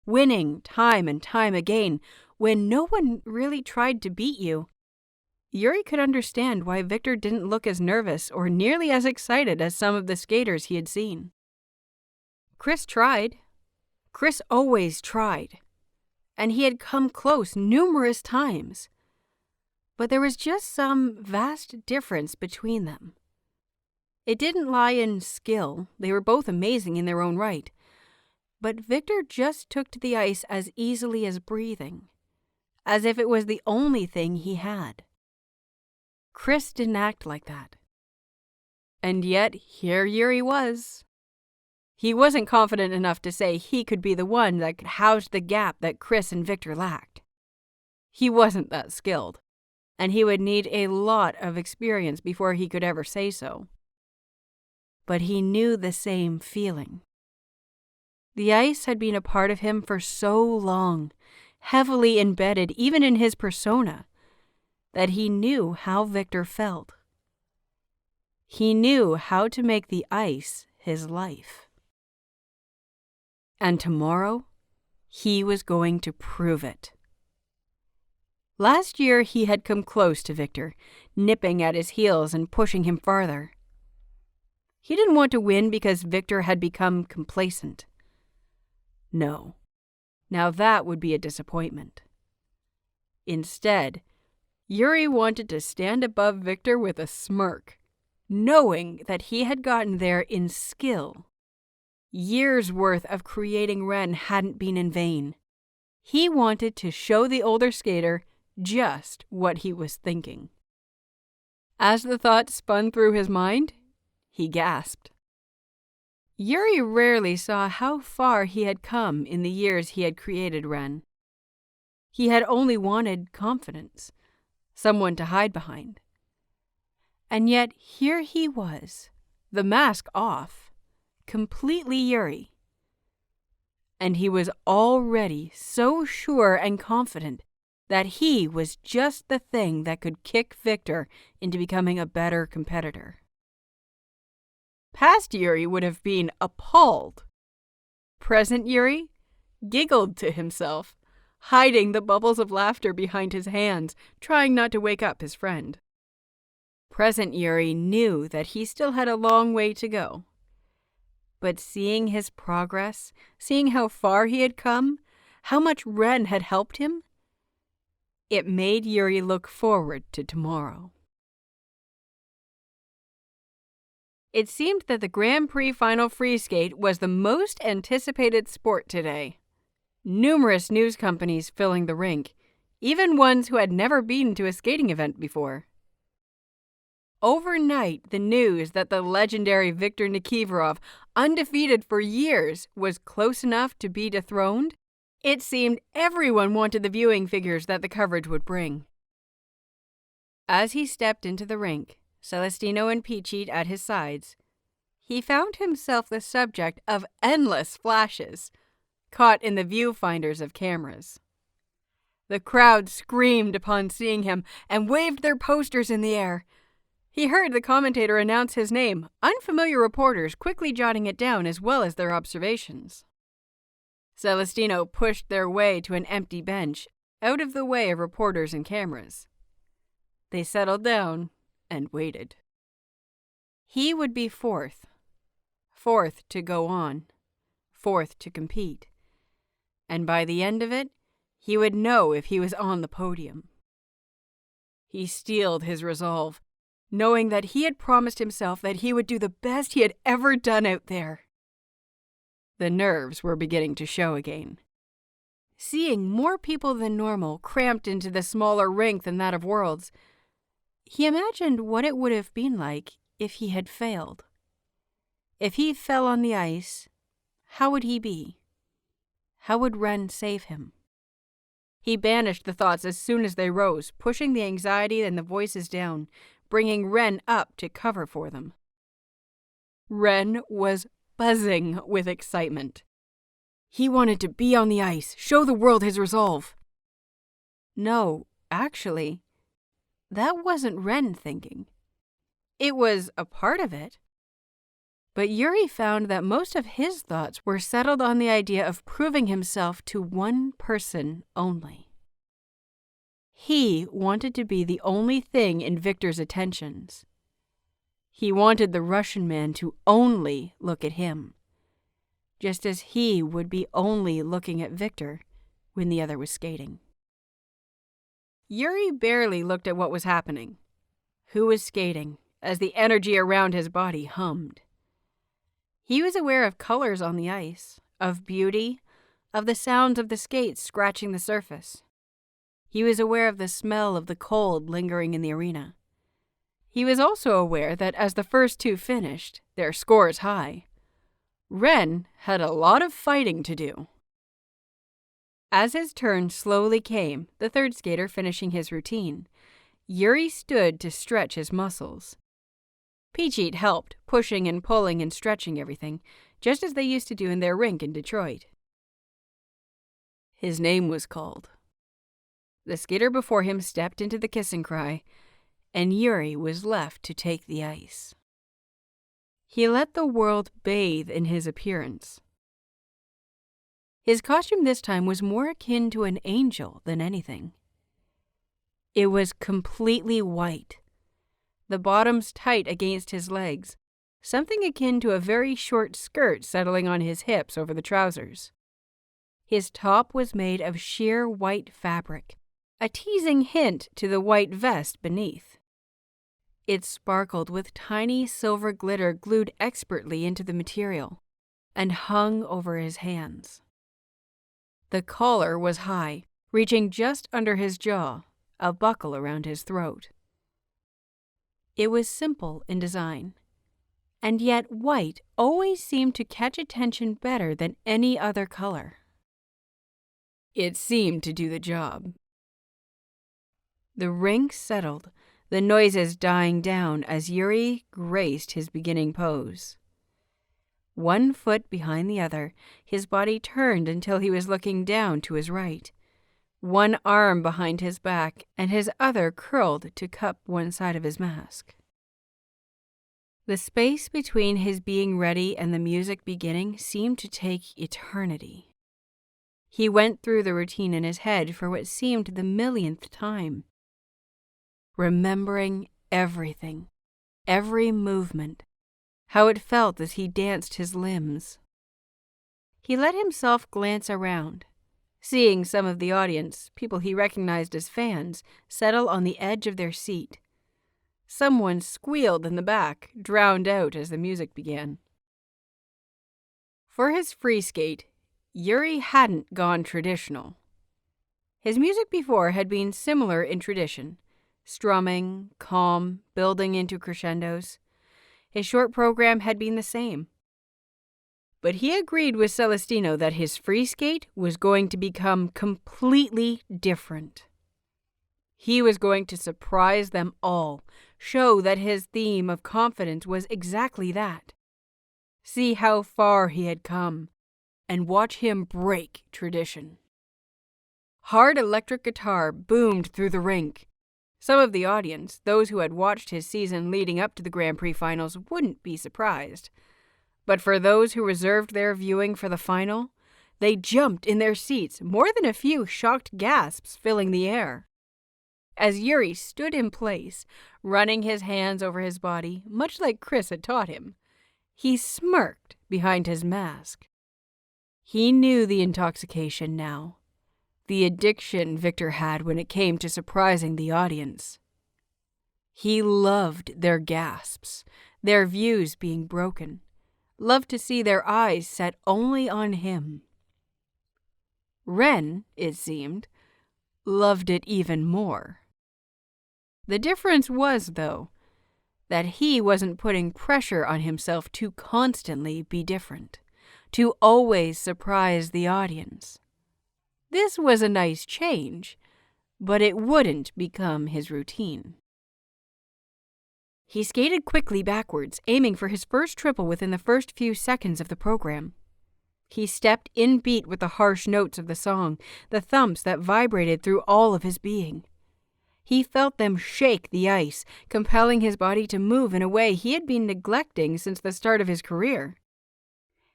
winning time and time again when no one really tried to beat you. Yuri could understand why Victor didn't look as nervous or nearly as excited as some of the skaters he had seen. Chris tried. Chris always tried. And he had come close numerous times. But there was just some vast difference between them. It didn't lie in skill. They were both amazing in their own right. But Victor just took to the ice as easily as breathing, as if it was the only thing he had. Chris didn't act like that. And yet, here Yuri was. He wasn't confident enough to say he could be the one that could house the gap that Chris and Victor lacked. He wasn't that skilled, and he would need a lot of experience before he could ever say so. But he knew the same feeling. The ice had been a part of him for so long, heavily embedded even in his persona, that he knew how Victor felt. He knew how to make the ice his life. And tomorrow, he was going to prove it. Last year, he had come close to Victor, nipping at his heels and pushing him farther. He didn't want to win because Victor had become complacent. No. Now that would be a disappointment. Instead, Yuri wanted to stand above Victor with a smirk, knowing that he had gotten there in skill. Years' worth of creating Ren hadn't been in vain. He wanted to show the older skater just what he was thinking. As the thought spun through his mind, he gasped. Yuri rarely saw how far he had come in the years he had created Ren. He had only wanted confidence, someone to hide behind. And yet here he was, the mask off, completely Yuri. And he was already so sure and confident that he was just the thing that could kick Victor into becoming a better competitor. Past Yuri would have been appalled. Present Yuri giggled to himself, hiding the bubbles of laughter behind his hands, trying not to wake up his friend. Present Yuri knew that he still had a long way to go. But seeing his progress, seeing how far he had come, how much Ren had helped him, it made Yuri look forward to tomorrow. It seemed that the Grand Prix Final Free Skate was the most anticipated sport today. Numerous news companies filling the rink, even ones who had never been to a skating event before. Overnight, the news that the legendary Viktor Nikiforov, undefeated for years, was close enough to be dethroned, it seemed everyone wanted the viewing figures that the coverage would bring. As he stepped into the rink, Celestino and Peachit at his sides, he found himself the subject of endless flashes, caught in the viewfinders of cameras. The crowd screamed upon seeing him and waved their posters in the air. He heard the commentator announce his name, unfamiliar reporters quickly jotting it down as well as their observations. Celestino pushed their way to an empty bench, out of the way of reporters and cameras. They settled down and waited. He would be fourth to go on, fourth to compete. And by the end of it, he would know if he was on the podium. He steeled his resolve, knowing that he had promised himself that he would do the best he had ever done out there. The nerves were beginning to show again. Seeing more people than normal cramped into the smaller rink than that of Worlds, he imagined what it would have been like if he had failed. If he fell on the ice, how would he be? How would Ren save him? He banished the thoughts as soon as they rose, pushing the anxiety and the voices down, bringing Ren up to cover for them. Ren was buzzing with excitement. He wanted to be on the ice, show the world his resolve. No, actually, that wasn't Ren thinking. It was a part of it. But Yuri found that most of his thoughts were settled on the idea of proving himself to one person only. He wanted to be the only thing in Victor's attentions. He wanted the Russian man to only look at him, just as he would be only looking at Victor when the other was skating. Yuri barely looked at what was happening, who was skating, as the energy around his body hummed. He was aware of colors on the ice, of beauty, of the sounds of the skates scratching the surface. He was aware of the smell of the cold lingering in the arena. He was also aware that as the first two finished, their scores high, Ren had a lot of fighting to do. As his turn slowly came, the third skater finishing his routine, Yuri stood to stretch his muscles. Peachit helped, pushing and pulling and stretching everything, just as they used to do in their rink in Detroit. His name was called. The skater before him stepped into the kiss and cry, and Yuri was left to take the ice. He let the world bathe in his appearance. His costume this time was more akin to an angel than anything. It was completely white, the bottoms tight against his legs, something akin to a very short skirt settling on his hips over the trousers. His top was made of sheer white fabric, a teasing hint to the white vest beneath. It sparkled with tiny silver glitter glued expertly into the material and hung over his hands. The collar was high, reaching just under his jaw, a buckle around his throat. It was simple in design, and yet white always seemed to catch attention better than any other color. It seemed to do the job. The rink settled, the noises dying down as Yuri graced his beginning pose. 1 foot behind the other, his body turned until he was looking down to his right. 1 arm behind his back and his other curled to cup one side of his mask. The space between his being ready and the music beginning seemed to take eternity. He went through the routine in his head for what seemed the millionth time, remembering everything, every movement, how it felt as he danced his limbs. He let himself glance around, seeing some of the audience, people he recognized as fans, settle on the edge of their seat. Someone squealed in the back, drowned out as the music began. For his free skate, Yuri hadn't gone traditional. His music before had been similar in tradition, strumming, calm, building into crescendos. His short program had been the same. But he agreed with Celestino that his free skate was going to become completely different. He was going to surprise them all, show that his theme of confidence was exactly that. See how far he had come, and watch him break tradition. Hard electric guitar boomed through the rink. Some of the audience, those who had watched his season leading up to the Grand Prix finals, wouldn't be surprised. But for those who reserved their viewing for the final, they jumped in their seats, more than a few shocked gasps filling the air. As Yuri stood in place, running his hands over his body, much like Chris had taught him, he smirked behind his mask. He knew the intoxication now, the addiction Victor had when it came to surprising the audience. He loved their gasps, their views being broken, loved to see their eyes set only on him. Ren, it seemed, loved it even more. The difference was, though, that he wasn't putting pressure on himself to constantly be different, to always surprise the audience. This was a nice change, but it wouldn't become his routine. He skated quickly backwards, aiming for his first triple within the first few seconds of the program. He stepped in beat with the harsh notes of the song, the thumps that vibrated through all of his being. He felt them shake the ice, compelling his body to move in a way he had been neglecting since the start of his career.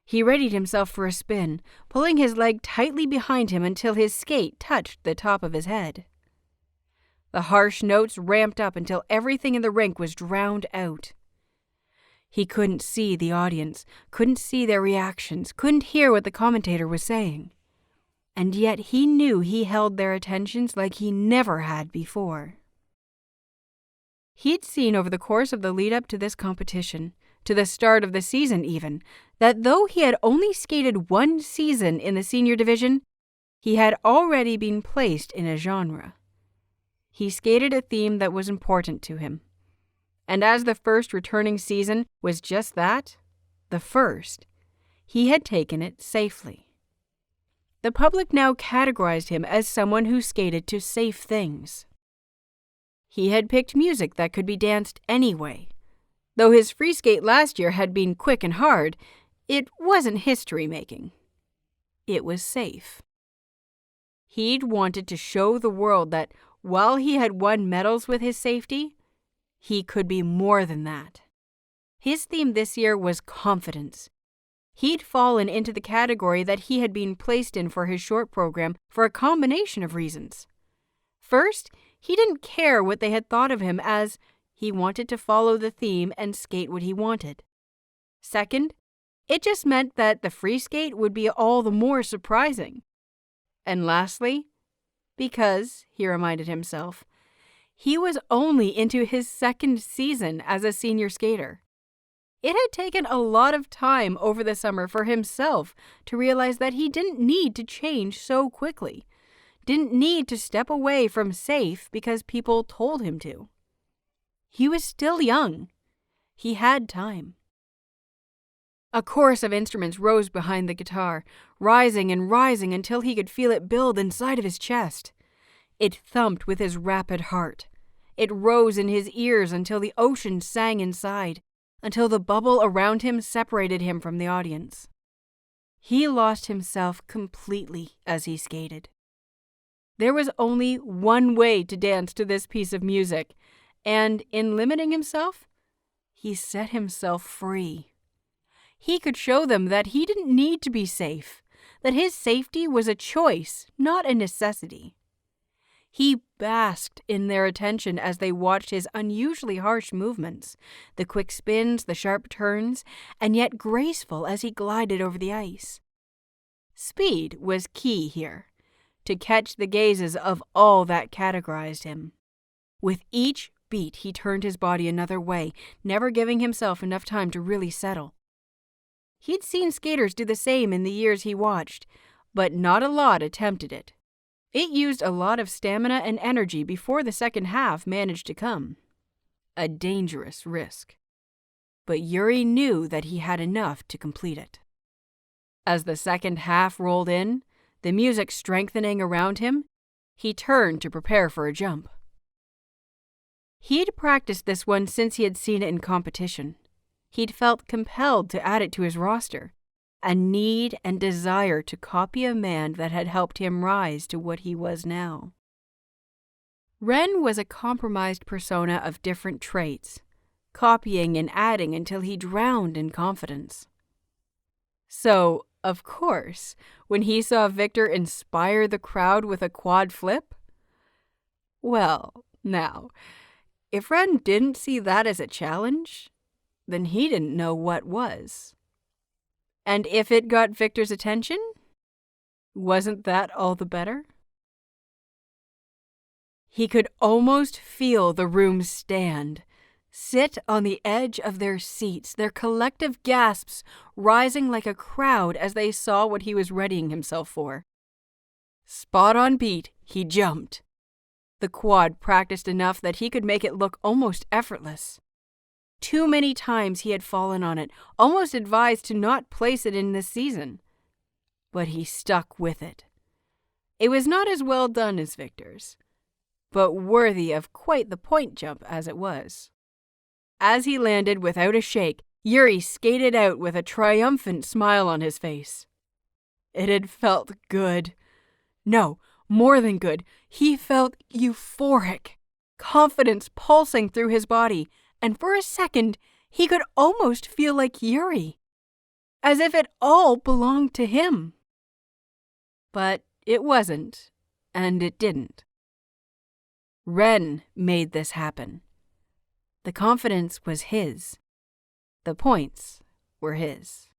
He readied himself for a spin, pulling his leg tightly behind him until his skate touched the top of his head. The harsh notes ramped up until everything in the rink was drowned out. He couldn't see the audience, couldn't see their reactions, couldn't hear what the commentator was saying. And yet he knew he held their attentions like he never had before. He'd seen over the course of the lead-up to this competition, to the start of the season even, that though he had only skated 1 season in the senior division, he had already been placed in a genre. He skated a theme that was important to him. And as the first returning season was just that, the first, he had taken it safely. The public now categorized him as someone who skated to safe things. He had picked music that could be danced anyway. Though his free skate last year had been quick and hard, it wasn't history-making. It was safe. He'd wanted to show the world that while he had won medals with his safety, he could be more than that. His theme this year was confidence. He'd fallen into the category that he had been placed in for his short program for a combination of reasons. First, he didn't care what they had thought of him, as he wanted to follow the theme and skate what he wanted. Second, it just meant that the free skate would be all the more surprising. And lastly, because, he reminded himself, he was only into his 2nd season as a senior skater. It had taken a lot of time over the summer for himself to realize that he didn't need to change so quickly, didn't need to step away from safe because people told him to. He was still young. He had time. A chorus of instruments rose behind the guitar, rising and rising until he could feel it build inside of his chest. It thumped with his rapid heart. It rose in his ears until the ocean sang inside, until the bubble around him separated him from the audience. He lost himself completely as he skated. There was only one way to dance to this piece of music, and in limiting himself, he set himself free. He could show them that he didn't need to be safe, that his safety was a choice, not a necessity. He basked in their attention as they watched his unusually harsh movements, the quick spins, the sharp turns, and yet graceful as he glided over the ice. Speed was key here, to catch the gazes of all that categorized him. With each beat, he turned his body another way, never giving himself enough time to really settle. He'd seen skaters do the same in the years he watched, but not a lot attempted it. It used a lot of stamina and energy before the second half managed to come. A dangerous risk. But Yuri knew that he had enough to complete it. As the second half rolled in, the music strengthening around him, he turned to prepare for a jump. He'd practiced this one since he had seen it in competition. He'd felt compelled to add it to his roster, a need and desire to copy a man that had helped him rise to what he was now. Ren was a compromised persona of different traits, copying and adding until he drowned in confidence. So, of course, when he saw Victor inspire the crowd with a quad flip, well, now, if Ren didn't see that as a challenge, then he didn't know what was. And if it got Victor's attention, wasn't that all the better? He could almost feel the room stand, sit on the edge of their seats, their collective gasps rising like a crowd as they saw what he was readying himself for. Spot on beat, he jumped. The quad practiced enough that he could make it look almost effortless. Too many times he had fallen on it, almost advised to not place it in this season. But he stuck with it. It was not as well done as Victor's, but worthy of quite the point jump as it was. As he landed without a shake, Yuri skated out with a triumphant smile on his face. It had felt good. No, more than good. He felt euphoric, confidence pulsing through his body, and for a second, he could almost feel like Yuri, as if it all belonged to him. But it wasn't, and it didn't. Ren made this happen. The confidence was his. The points were his.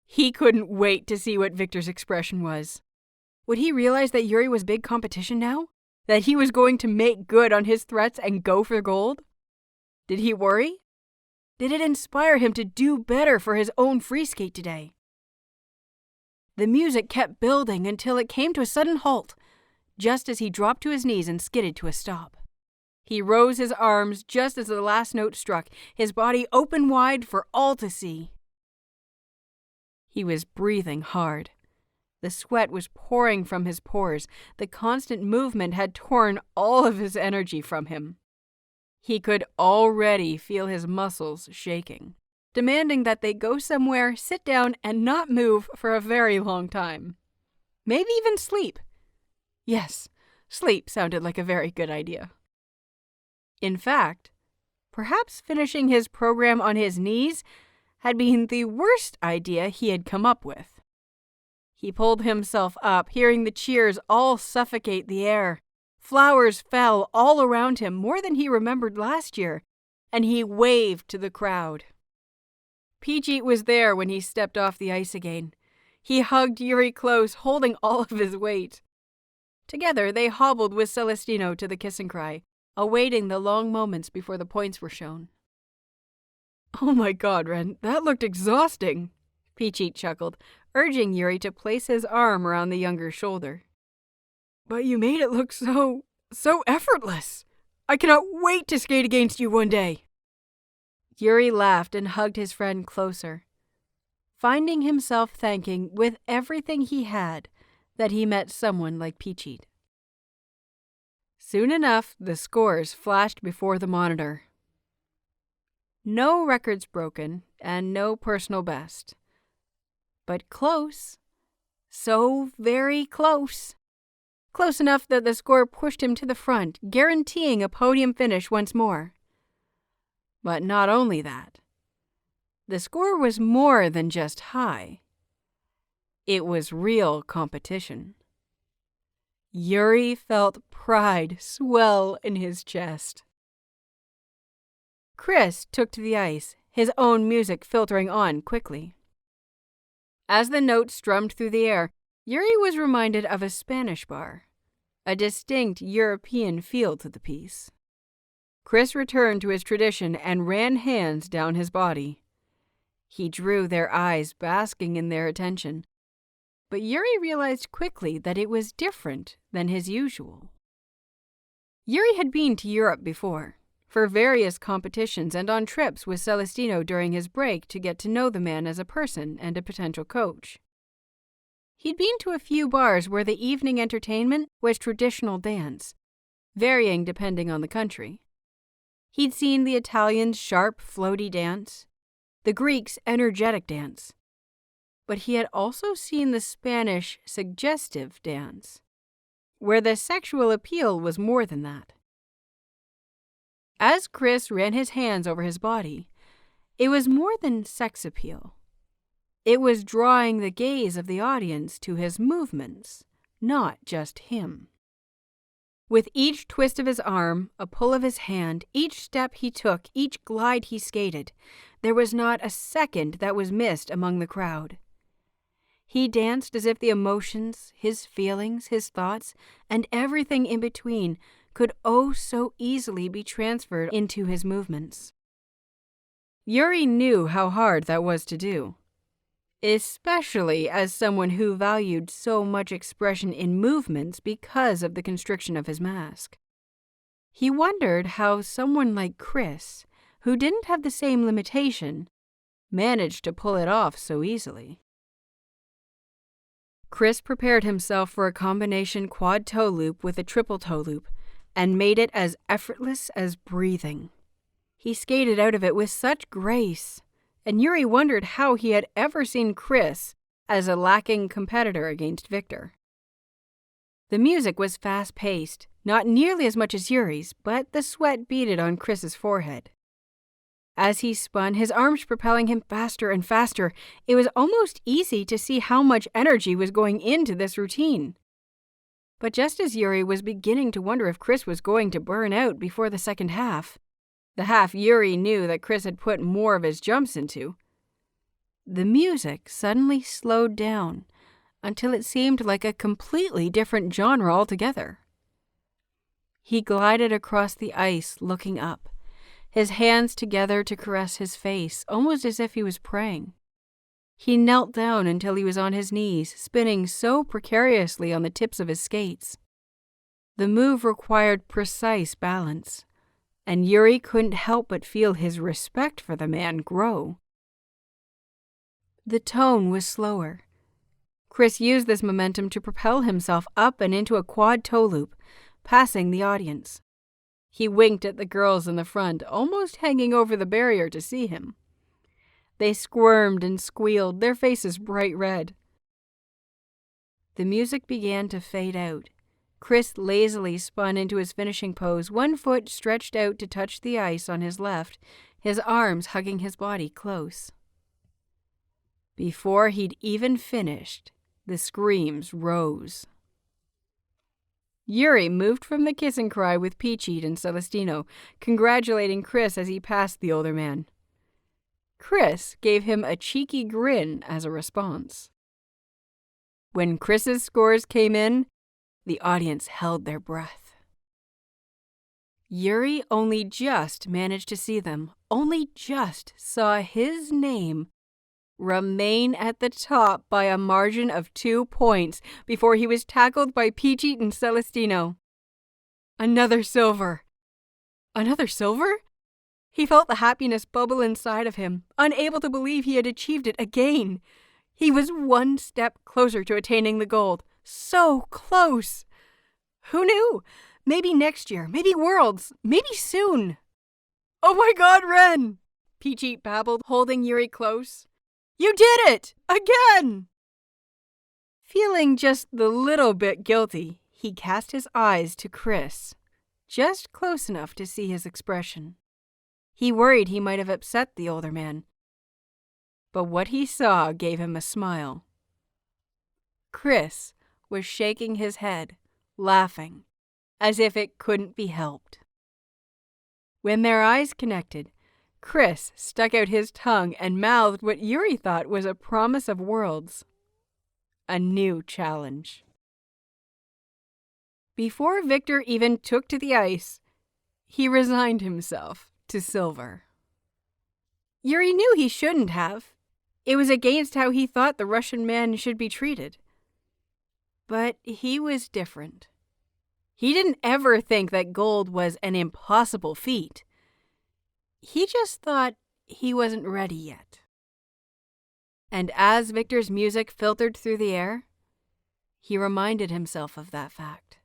He couldn't wait to see what Victor's expression was. Would he realize that Yuri was big competition now? That he was going to make good on his threats and go for gold? Did he worry? Did it inspire him to do better for his own free skate today? The music kept building until it came to a sudden halt, just as he dropped to his knees and skidded to a stop. He rose his arms just as the last note struck, his body open wide for all to see. He was breathing hard. The sweat was pouring from his pores. The constant movement had torn all of his energy from him. He could already feel his muscles shaking, demanding that they go somewhere, sit down, and not move for a very long time. Maybe even sleep. Yes, sleep sounded like a very good idea. In fact, perhaps finishing his program on his knees had been the worst idea he had come up with. He pulled himself up, hearing the cheers all suffocate the air. Flowers fell all around him, more than he remembered last year, and he waved to the crowd. Peachy was there when he stepped off the ice again. He hugged Yuri close, holding all of his weight. Together, they hobbled with Celestino to the kiss and cry, awaiting the long moments before the points were shown. "Oh my God, Ren, that looked exhausting," Peachy chuckled, urging Yuri to place his arm around the younger's shoulder. But you made it look so effortless. I cannot wait to skate against you one day. Yuri laughed and hugged his friend closer, finding himself thanking with everything he had that he met someone like Peachy. Soon enough, the scores flashed before the monitor. No records broken and no personal best. But close. So very close. Close enough that the score pushed him to the front, guaranteeing a podium finish once more. But not only that. The score was more than just high. It was real competition. Yuri felt pride swell in his chest. Chris took to the ice, his own music filtering on quickly. As the notes strummed through the air, Yuri was reminded of a Spanish bar, a distinct European feel to the piece. Chris returned to his tradition and ran hands down his body. He drew their eyes, basking in their attention. But Yuri realized quickly that it was different than his usual. Yuri had been to Europe before, for various competitions and on trips with Celestino during his break to get to know the man as a person and a potential coach. He'd been to a few bars where the evening entertainment was traditional dance, varying depending on the country. He'd seen the Italians' sharp, floaty dance, the Greeks' energetic dance, but he had also seen the Spanish suggestive dance, where the sexual appeal was more than that. As Chris ran his hands over his body, it was more than sex appeal. It was drawing the gaze of the audience to his movements, not just him. With each twist of his arm, a pull of his hand, each step he took, each glide he skated, there was not a second that was missed among the crowd. He danced as if the emotions, his feelings, his thoughts, and everything in between could oh so easily be transferred into his movements. Yuri knew how hard that was to do, especially as someone who valued so much expression in movements because of the constriction of his mask. He wondered how someone like Chris, who didn't have the same limitation, managed to pull it off so easily. Chris prepared himself for a combination quad toe loop with a triple toe loop and made it as effortless as breathing. He skated out of it with such grace, and Yuri wondered how he had ever seen Chris as a lacking competitor against Victor. The music was fast-paced, not nearly as much as Yuri's, but the sweat beaded on Chris's forehead. As he spun, his arms propelling him faster and faster, it was almost easy to see how much energy was going into this routine. But just as Yuri was beginning to wonder if Chris was going to burn out before the second half, the half Yuri knew that Chris had put more of his jumps into, the music suddenly slowed down until it seemed like a completely different genre altogether. He glided across the ice, looking up, his hands together to caress his face, almost as if he was praying. He knelt down until he was on his knees, spinning so precariously on the tips of his skates. The move required precise balance, and Yuri couldn't help but feel his respect for the man grow. The tone was slower. Chris used this momentum to propel himself up and into a quad toe loop, passing the audience. He winked at the girls in the front, almost hanging over the barrier to see him. They squirmed and squealed, their faces bright red. The music began to fade out. Chris lazily spun into his finishing pose, one foot stretched out to touch the ice on his left, his arms hugging his body close. Before he'd even finished, the screams rose. Yuri moved from the kiss and cry with Peachy and Celestino, congratulating Chris as he passed the older man. Chris gave him a cheeky grin as a response. When Chris's scores came in, the audience held their breath. Yuri only just managed to see them, only just saw his name remain at the top by a margin of 2 points before he was tackled by Peachy and Celestino. Another silver. Another silver? He felt the happiness bubble inside of him, unable to believe he had achieved it again. He was 1 step closer to attaining the gold. So close! Who knew? Maybe next year, maybe Worlds, maybe soon. Oh my God, Ren! Peachy babbled, holding Yuri close. You did it! Again! Feeling just the little bit guilty, he cast his eyes to Chris, just close enough to see his expression. He worried he might have upset the older man, but what he saw gave him a smile. Chris was shaking his head, laughing, as if it couldn't be helped. When their eyes connected, Chris stuck out his tongue and mouthed what Yuri thought was a promise of Worlds. A new challenge. Before Victor even took to the ice, he resigned himself to silver. Yuri knew he shouldn't have. It was against how he thought the Russian man should be treated. But he was different. He didn't ever think that gold was an impossible feat. He just thought he wasn't ready yet. And as Victor's music filtered through the air, he reminded himself of that fact.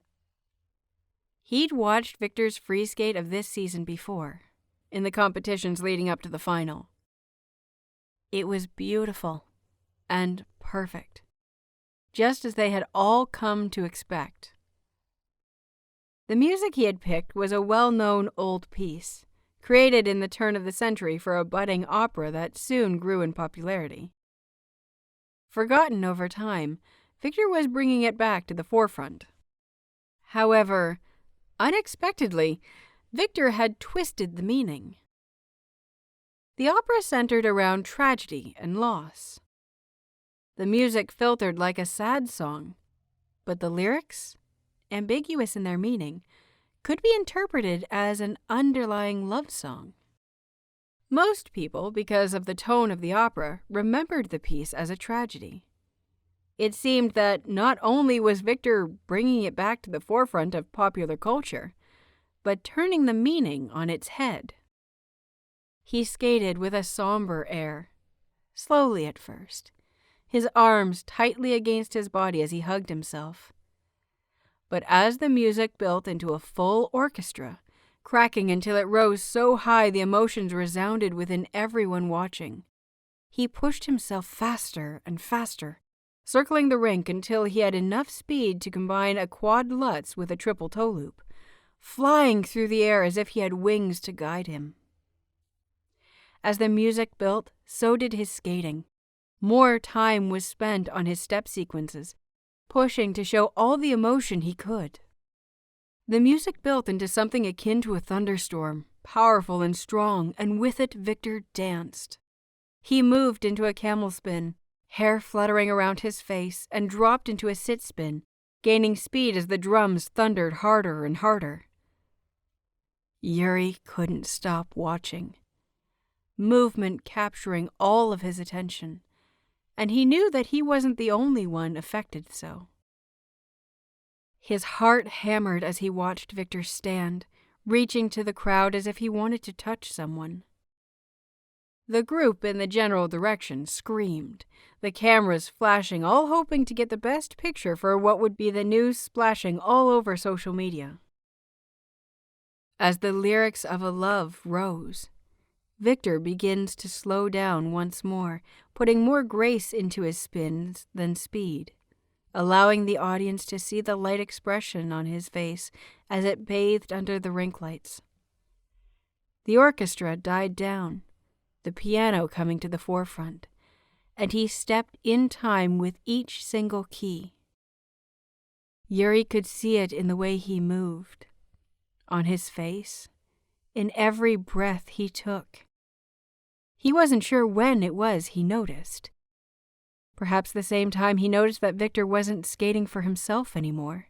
He'd watched Victor's free skate of this season before, in the competitions leading up to the final. It was beautiful and perfect, just as they had all come to expect. The music he had picked was a well-known old piece, created in the turn of the century for a budding opera that soon grew in popularity. Forgotten over time, Victor was bringing it back to the forefront. However, unexpectedly, Victor had twisted the meaning. The opera centered around tragedy and loss. The music filtered like a sad song, but the lyrics, ambiguous in their meaning, could be interpreted as an underlying love song. Most people, because of the tone of the opera, remembered the piece as a tragedy. It seemed that not only was Victor bringing it back to the forefront of popular culture, but turning the meaning on its head. He skated with a somber air, slowly at first, his arms tightly against his body as he hugged himself. But as the music built into a full orchestra, cracking until it rose so high the emotions resounded within everyone watching, he pushed himself faster and faster, circling the rink until he had enough speed to combine a quad lutz with a triple toe loop, flying through the air as if he had wings to guide him. As the music built, so did his skating. More time was spent on his step sequences, pushing to show all the emotion he could. The music built into something akin to a thunderstorm, powerful and strong, and with it Victor danced. He moved into a camel spin, hair fluttering around his face, and dropped into a sit spin, gaining speed as the drums thundered harder and harder. Yuri couldn't stop watching, movement capturing all of his attention, and he knew that he wasn't the only one affected so. His heart hammered as he watched Victor stand, reaching to the crowd as if he wanted to touch someone. The group in the general direction screamed, the cameras flashing, all hoping to get the best picture for what would be the news splashing all over social media. As the lyrics of a love rose, Victor begins to slow down once more, putting more grace into his spins than speed, allowing the audience to see the light expression on his face as it bathed under the rink lights. The orchestra died down, the piano coming to the forefront, and he stepped in time with each single key. Yuri could see it in the way he moved, on his face, in every breath he took. He wasn't sure when it was he noticed. Perhaps the same time he noticed that Victor wasn't skating for himself anymore.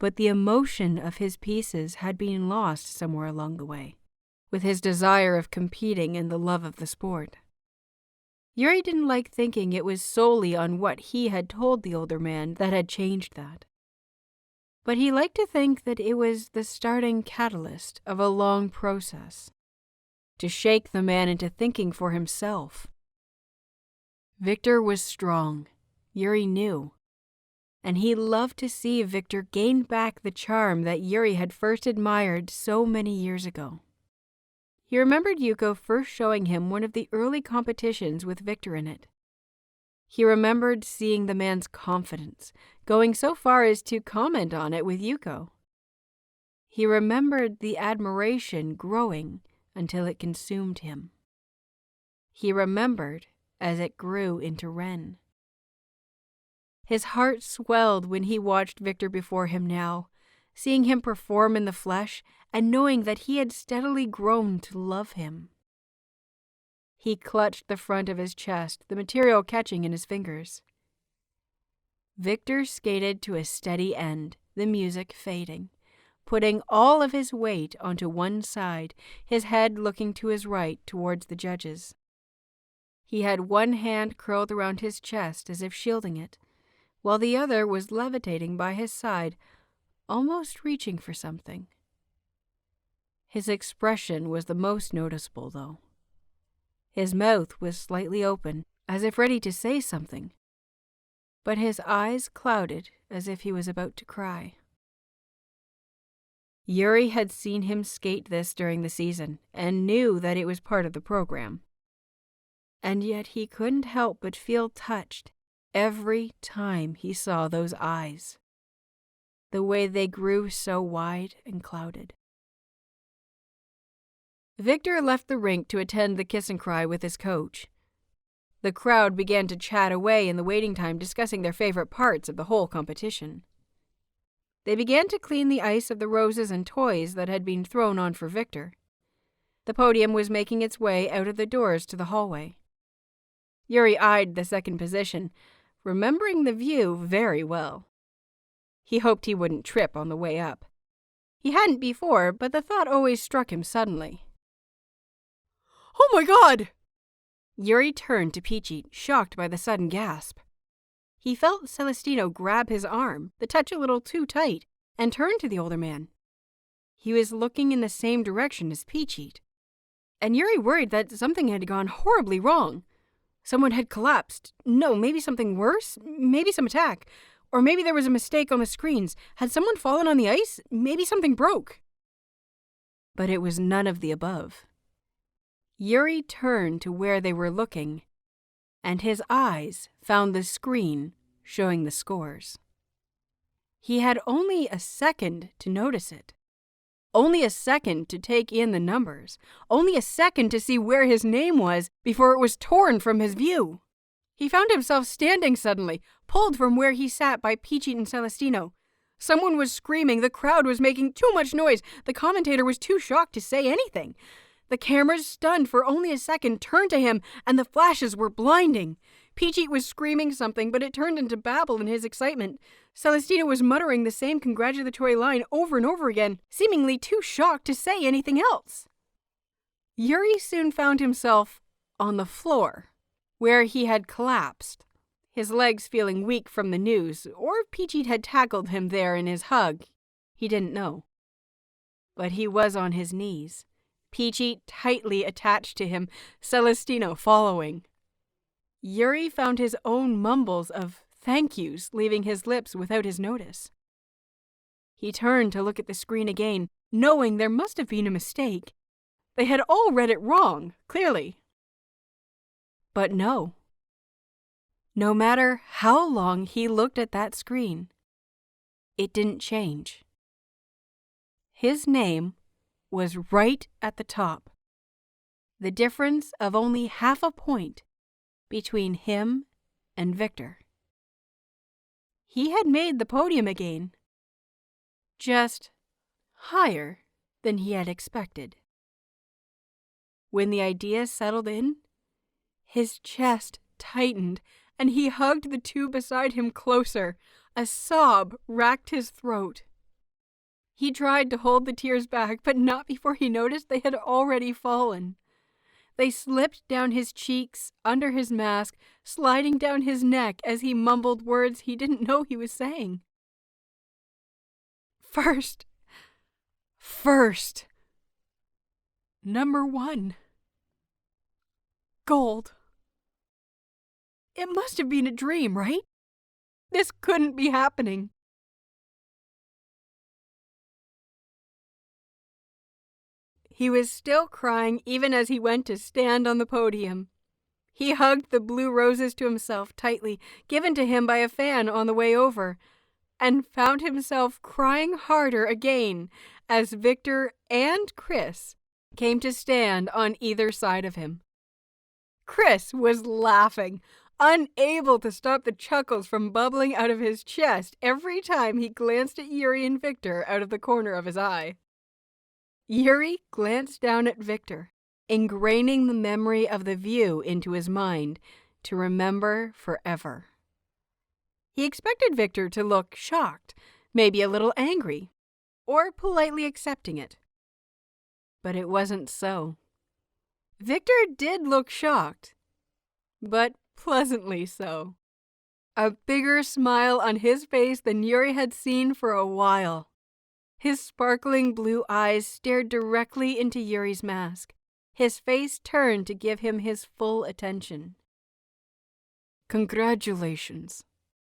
But the emotion of his pieces had been lost somewhere along the way, with his desire of competing and the love of the sport. Yuri didn't like thinking it was solely on what he had told the older man that had changed that. But he liked to think that it was the starting catalyst of a long process, to shake the man into thinking for himself. Victor was strong, Yuri knew, and he loved to see Victor gain back the charm that Yuri had first admired so many years ago. He remembered Yuko first showing him one of the early competitions with Victor in it. He remembered seeing the man's confidence, going so far as to comment on it with Yuko. He remembered the admiration growing until it consumed him. He remembered as it grew into Ren. His heart swelled when he watched Victor before him now, seeing him perform in the flesh and knowing that he had steadily grown to love him. He clutched the front of his chest, the material catching in his fingers. Victor skated to a steady end, the music fading, putting all of his weight onto one side, his head looking to his right towards the judges. He had one hand curled around his chest as if shielding it, while the other was levitating by his side, almost reaching for something. His expression was the most noticeable, though. His mouth was slightly open, as if ready to say something, but his eyes clouded as if he was about to cry. Yuri had seen him skate this during the season, and knew that it was part of the program. And yet he couldn't help but feel touched every time he saw those eyes, the way they grew so wide and clouded. Victor left the rink to attend the kiss and cry with his coach. The crowd began to chat away in the waiting time, discussing their favorite parts of the whole competition. They began to clean the ice of the roses and toys that had been thrown on for Victor. The podium was making its way out of the doors to the hallway. Yuri eyed the second position, remembering the view very well. He hoped he wouldn't trip on the way up. He hadn't before, but the thought always struck him suddenly. Oh my God! Yuri turned to Peachy, shocked by the sudden gasp. He felt Celestino grab his arm, the touch a little too tight, and turned to the older man. He was looking in the same direction as Peachy, and Yuri worried that something had gone horribly wrong. Someone had collapsed. No, maybe something worse? Maybe some attack. Or maybe there was a mistake on the screens. Had someone fallen on the ice? Maybe something broke. But it was none of the above. Yuri turned to where they were looking, and his eyes found the screen showing the scores. He had only a second to notice it. Only a second to take in the numbers. Only a second to see where his name was before it was torn from his view. He found himself standing suddenly, pulled from where he sat by Peachy and Celestino. Someone was screaming, the crowd was making too much noise, the commentator was too shocked to say anything. The cameras, stunned for only a second, turned to him, and the flashes were blinding. Peachy was screaming something, but it turned into babble in his excitement. Celestino was muttering the same congratulatory line over and over again, seemingly too shocked to say anything else. Yuri soon found himself on the floor, where he had collapsed, his legs feeling weak from the news, or if Peachy had tackled him there in his hug, he didn't know. But he was on his knees, Peachy tightly attached to him, Celestino following. Yuri found his own mumbles of thank yous leaving his lips without his notice. He turned to look at the screen again, knowing there must have been a mistake. They had all read it wrong, clearly. But no. No matter how long he looked at that screen, it didn't change. His name was right at the top. The difference of only half a point between him and Victor. He had made the podium again, just higher than he had expected. When the idea settled in, his chest tightened and he hugged the two beside him closer. A sob racked his throat. He tried to hold the tears back, but not before he noticed they had already fallen. They slipped down his cheeks, under his mask, sliding down his neck as he mumbled words he didn't know he was saying. First. Number 1. Gold. It must have been a dream, right? This couldn't be happening. He was still crying even as he went to stand on the podium. He hugged the blue roses to himself tightly, given to him by a fan on the way over, and found himself crying harder again as Victor and Chris came to stand on either side of him. Chris was laughing, unable to stop the chuckles from bubbling out of his chest every time he glanced at Yuri and Victor out of the corner of his eye. Yuri glanced down at Victor, ingraining the memory of the view into his mind to remember forever. He expected Victor to look shocked, maybe a little angry, or politely accepting it. But it wasn't so. Victor did look shocked, but pleasantly so. A bigger smile on his face than Yuri had seen for a while. His sparkling blue eyes stared directly into Yuri's mask. His face turned to give him his full attention. "Congratulations,"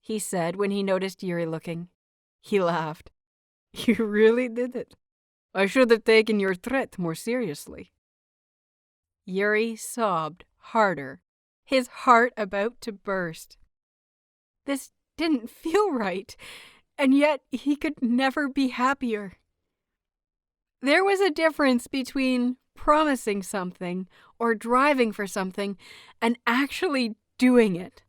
he said when he noticed Yuri looking. He laughed. "You really did it. I should have taken your threat more seriously." Yuri sobbed harder, his heart about to burst. This didn't feel right, and yet he could never be happier. There was a difference between promising something or driving for something and actually doing it.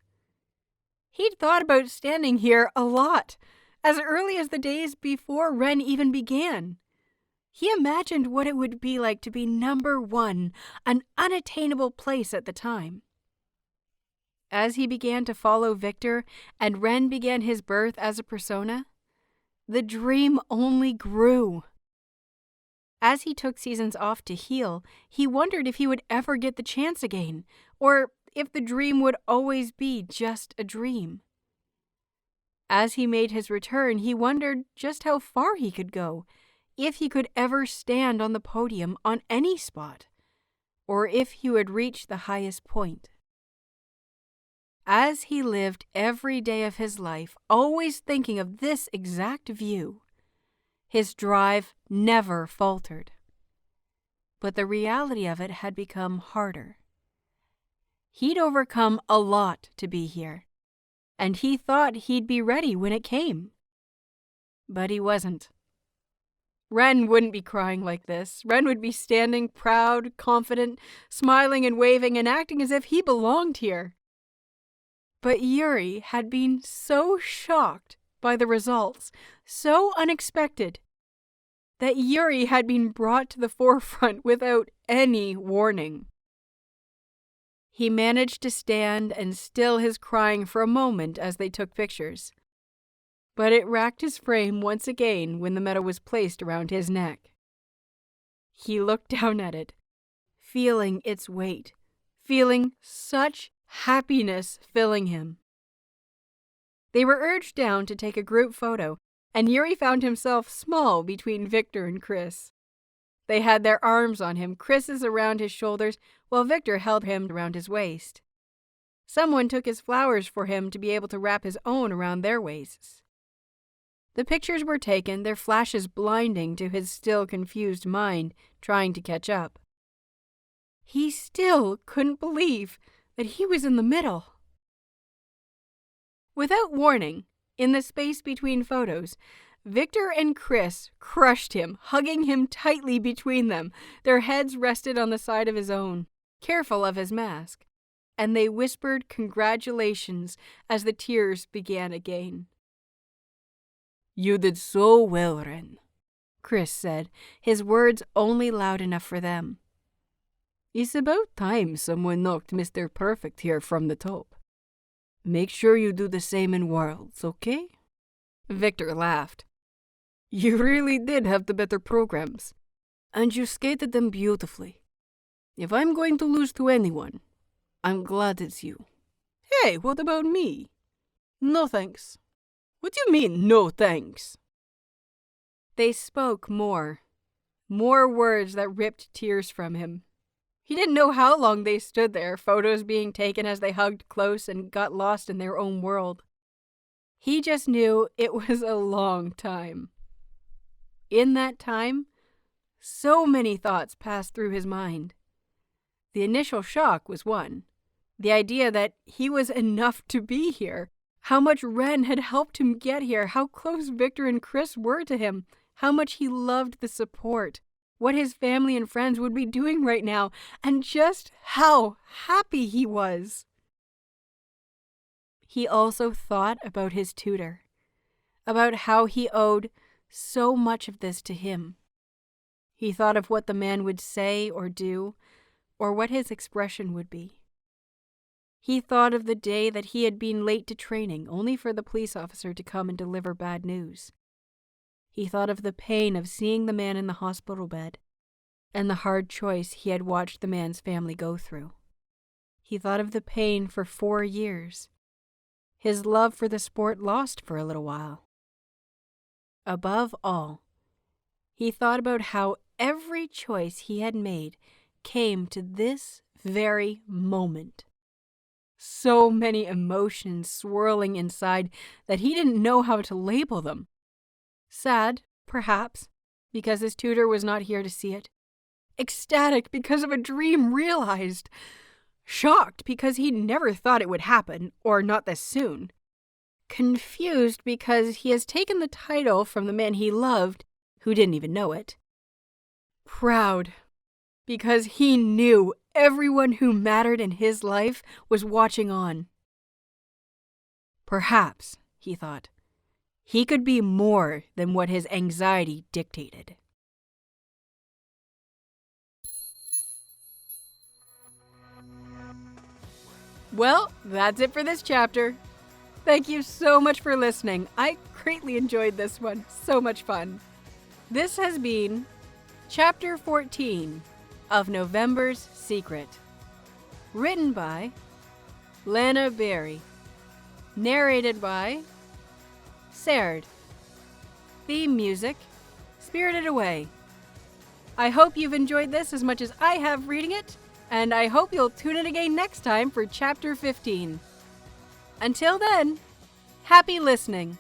He'd thought about standing here a lot, as early as the days before Ren even began. He imagined what it would be like to be number 1, an unattainable place at the time. As he began to follow Victor and Ren began his birth as a persona, the dream only grew. As he took seasons off to heal, he wondered if he would ever get the chance again, or if the dream would always be just a dream. As he made his return, he wondered just how far he could go, if he could ever stand on the podium on any spot, or if he would reach the highest point. As he lived every day of his life, always thinking of this exact view, his drive never faltered. But the reality of it had become harder. He'd overcome a lot to be here, and he thought he'd be ready when it came. But he wasn't. Ren wouldn't be crying like this. Ren would be standing proud, confident, smiling and waving and acting as if he belonged here. But Yuri had been so shocked by the results, so unexpected, that Yuri had been brought to the forefront without any warning. He managed to stand and still his crying for a moment as they took pictures. But it racked his frame once again when the medal was placed around his neck. He looked down at it, feeling its weight, feeling such happiness filling him. They were urged down to take a group photo, and Yuri found himself small between Victor and Chris. They had their arms on him, Chris's around his shoulders, while Victor held him around his waist. Someone took his flowers for him to be able to wrap his own around their waists. The pictures were taken, their flashes blinding to his still confused mind, trying to catch up. He still couldn't believe that he was in the middle. Without warning, in the space between photos, Victor and Chris crushed him, hugging him tightly between them. Their heads rested on the side of his own, careful of his mask, and they whispered congratulations as the tears began again. "You did so well, Ren," Chris said, his words only loud enough for them. "It's about time someone knocked Mr. Perfect here from the top. Make sure you do the same in Worlds, okay?" Victor laughed. "You really did have the better programs, and you skated them beautifully. If I'm going to lose to anyone, I'm glad it's you. Hey, what about me? No thanks. What do you mean, no thanks? They spoke more words that ripped tears from him. He didn't know how long they stood there, photos being taken as they hugged close and got lost in their own world. He just knew it was a long time. In that time, so many thoughts passed through his mind. The initial shock was one. The idea that he was enough to be here, how much Ren had helped him get here, how close Victor and Chris were to him, how much he loved the support, what his family and friends would be doing right now, and just how happy he was. He also thought about his tutor, about how he owed so much of this to him. He thought of what the man would say or do, or what his expression would be. He thought of the day that he had been late to training only for the police officer to come and deliver bad news. He thought of the pain of seeing the man in the hospital bed, and the hard choice he had watched the man's family go through. He thought of the pain for 4 years, his love for the sport lost for a little while. Above all, he thought about how every choice he had made came to this very moment. So many emotions swirling inside that he didn't know how to label them. Sad, perhaps, because his tutor was not here to see it. Ecstatic because of a dream realized. Shocked because he never thought it would happen, or not this soon. Confused because he has taken the title from the man he loved, who didn't even know it. Proud because he knew everyone who mattered in his life was watching on. Perhaps, he thought, he could be more than what his anxiety dictated. Well, that's it for this chapter. Thank you so much for listening. I greatly enjoyed this one. So much fun. This has been Chapter 14 of November's Secret. Written by LanaBerry. Narrated by Serd. Theme music, Spirited Away. I hope you've enjoyed this as much as I have reading it, and I hope you'll tune in again next time for Chapter 15. Until then, happy listening!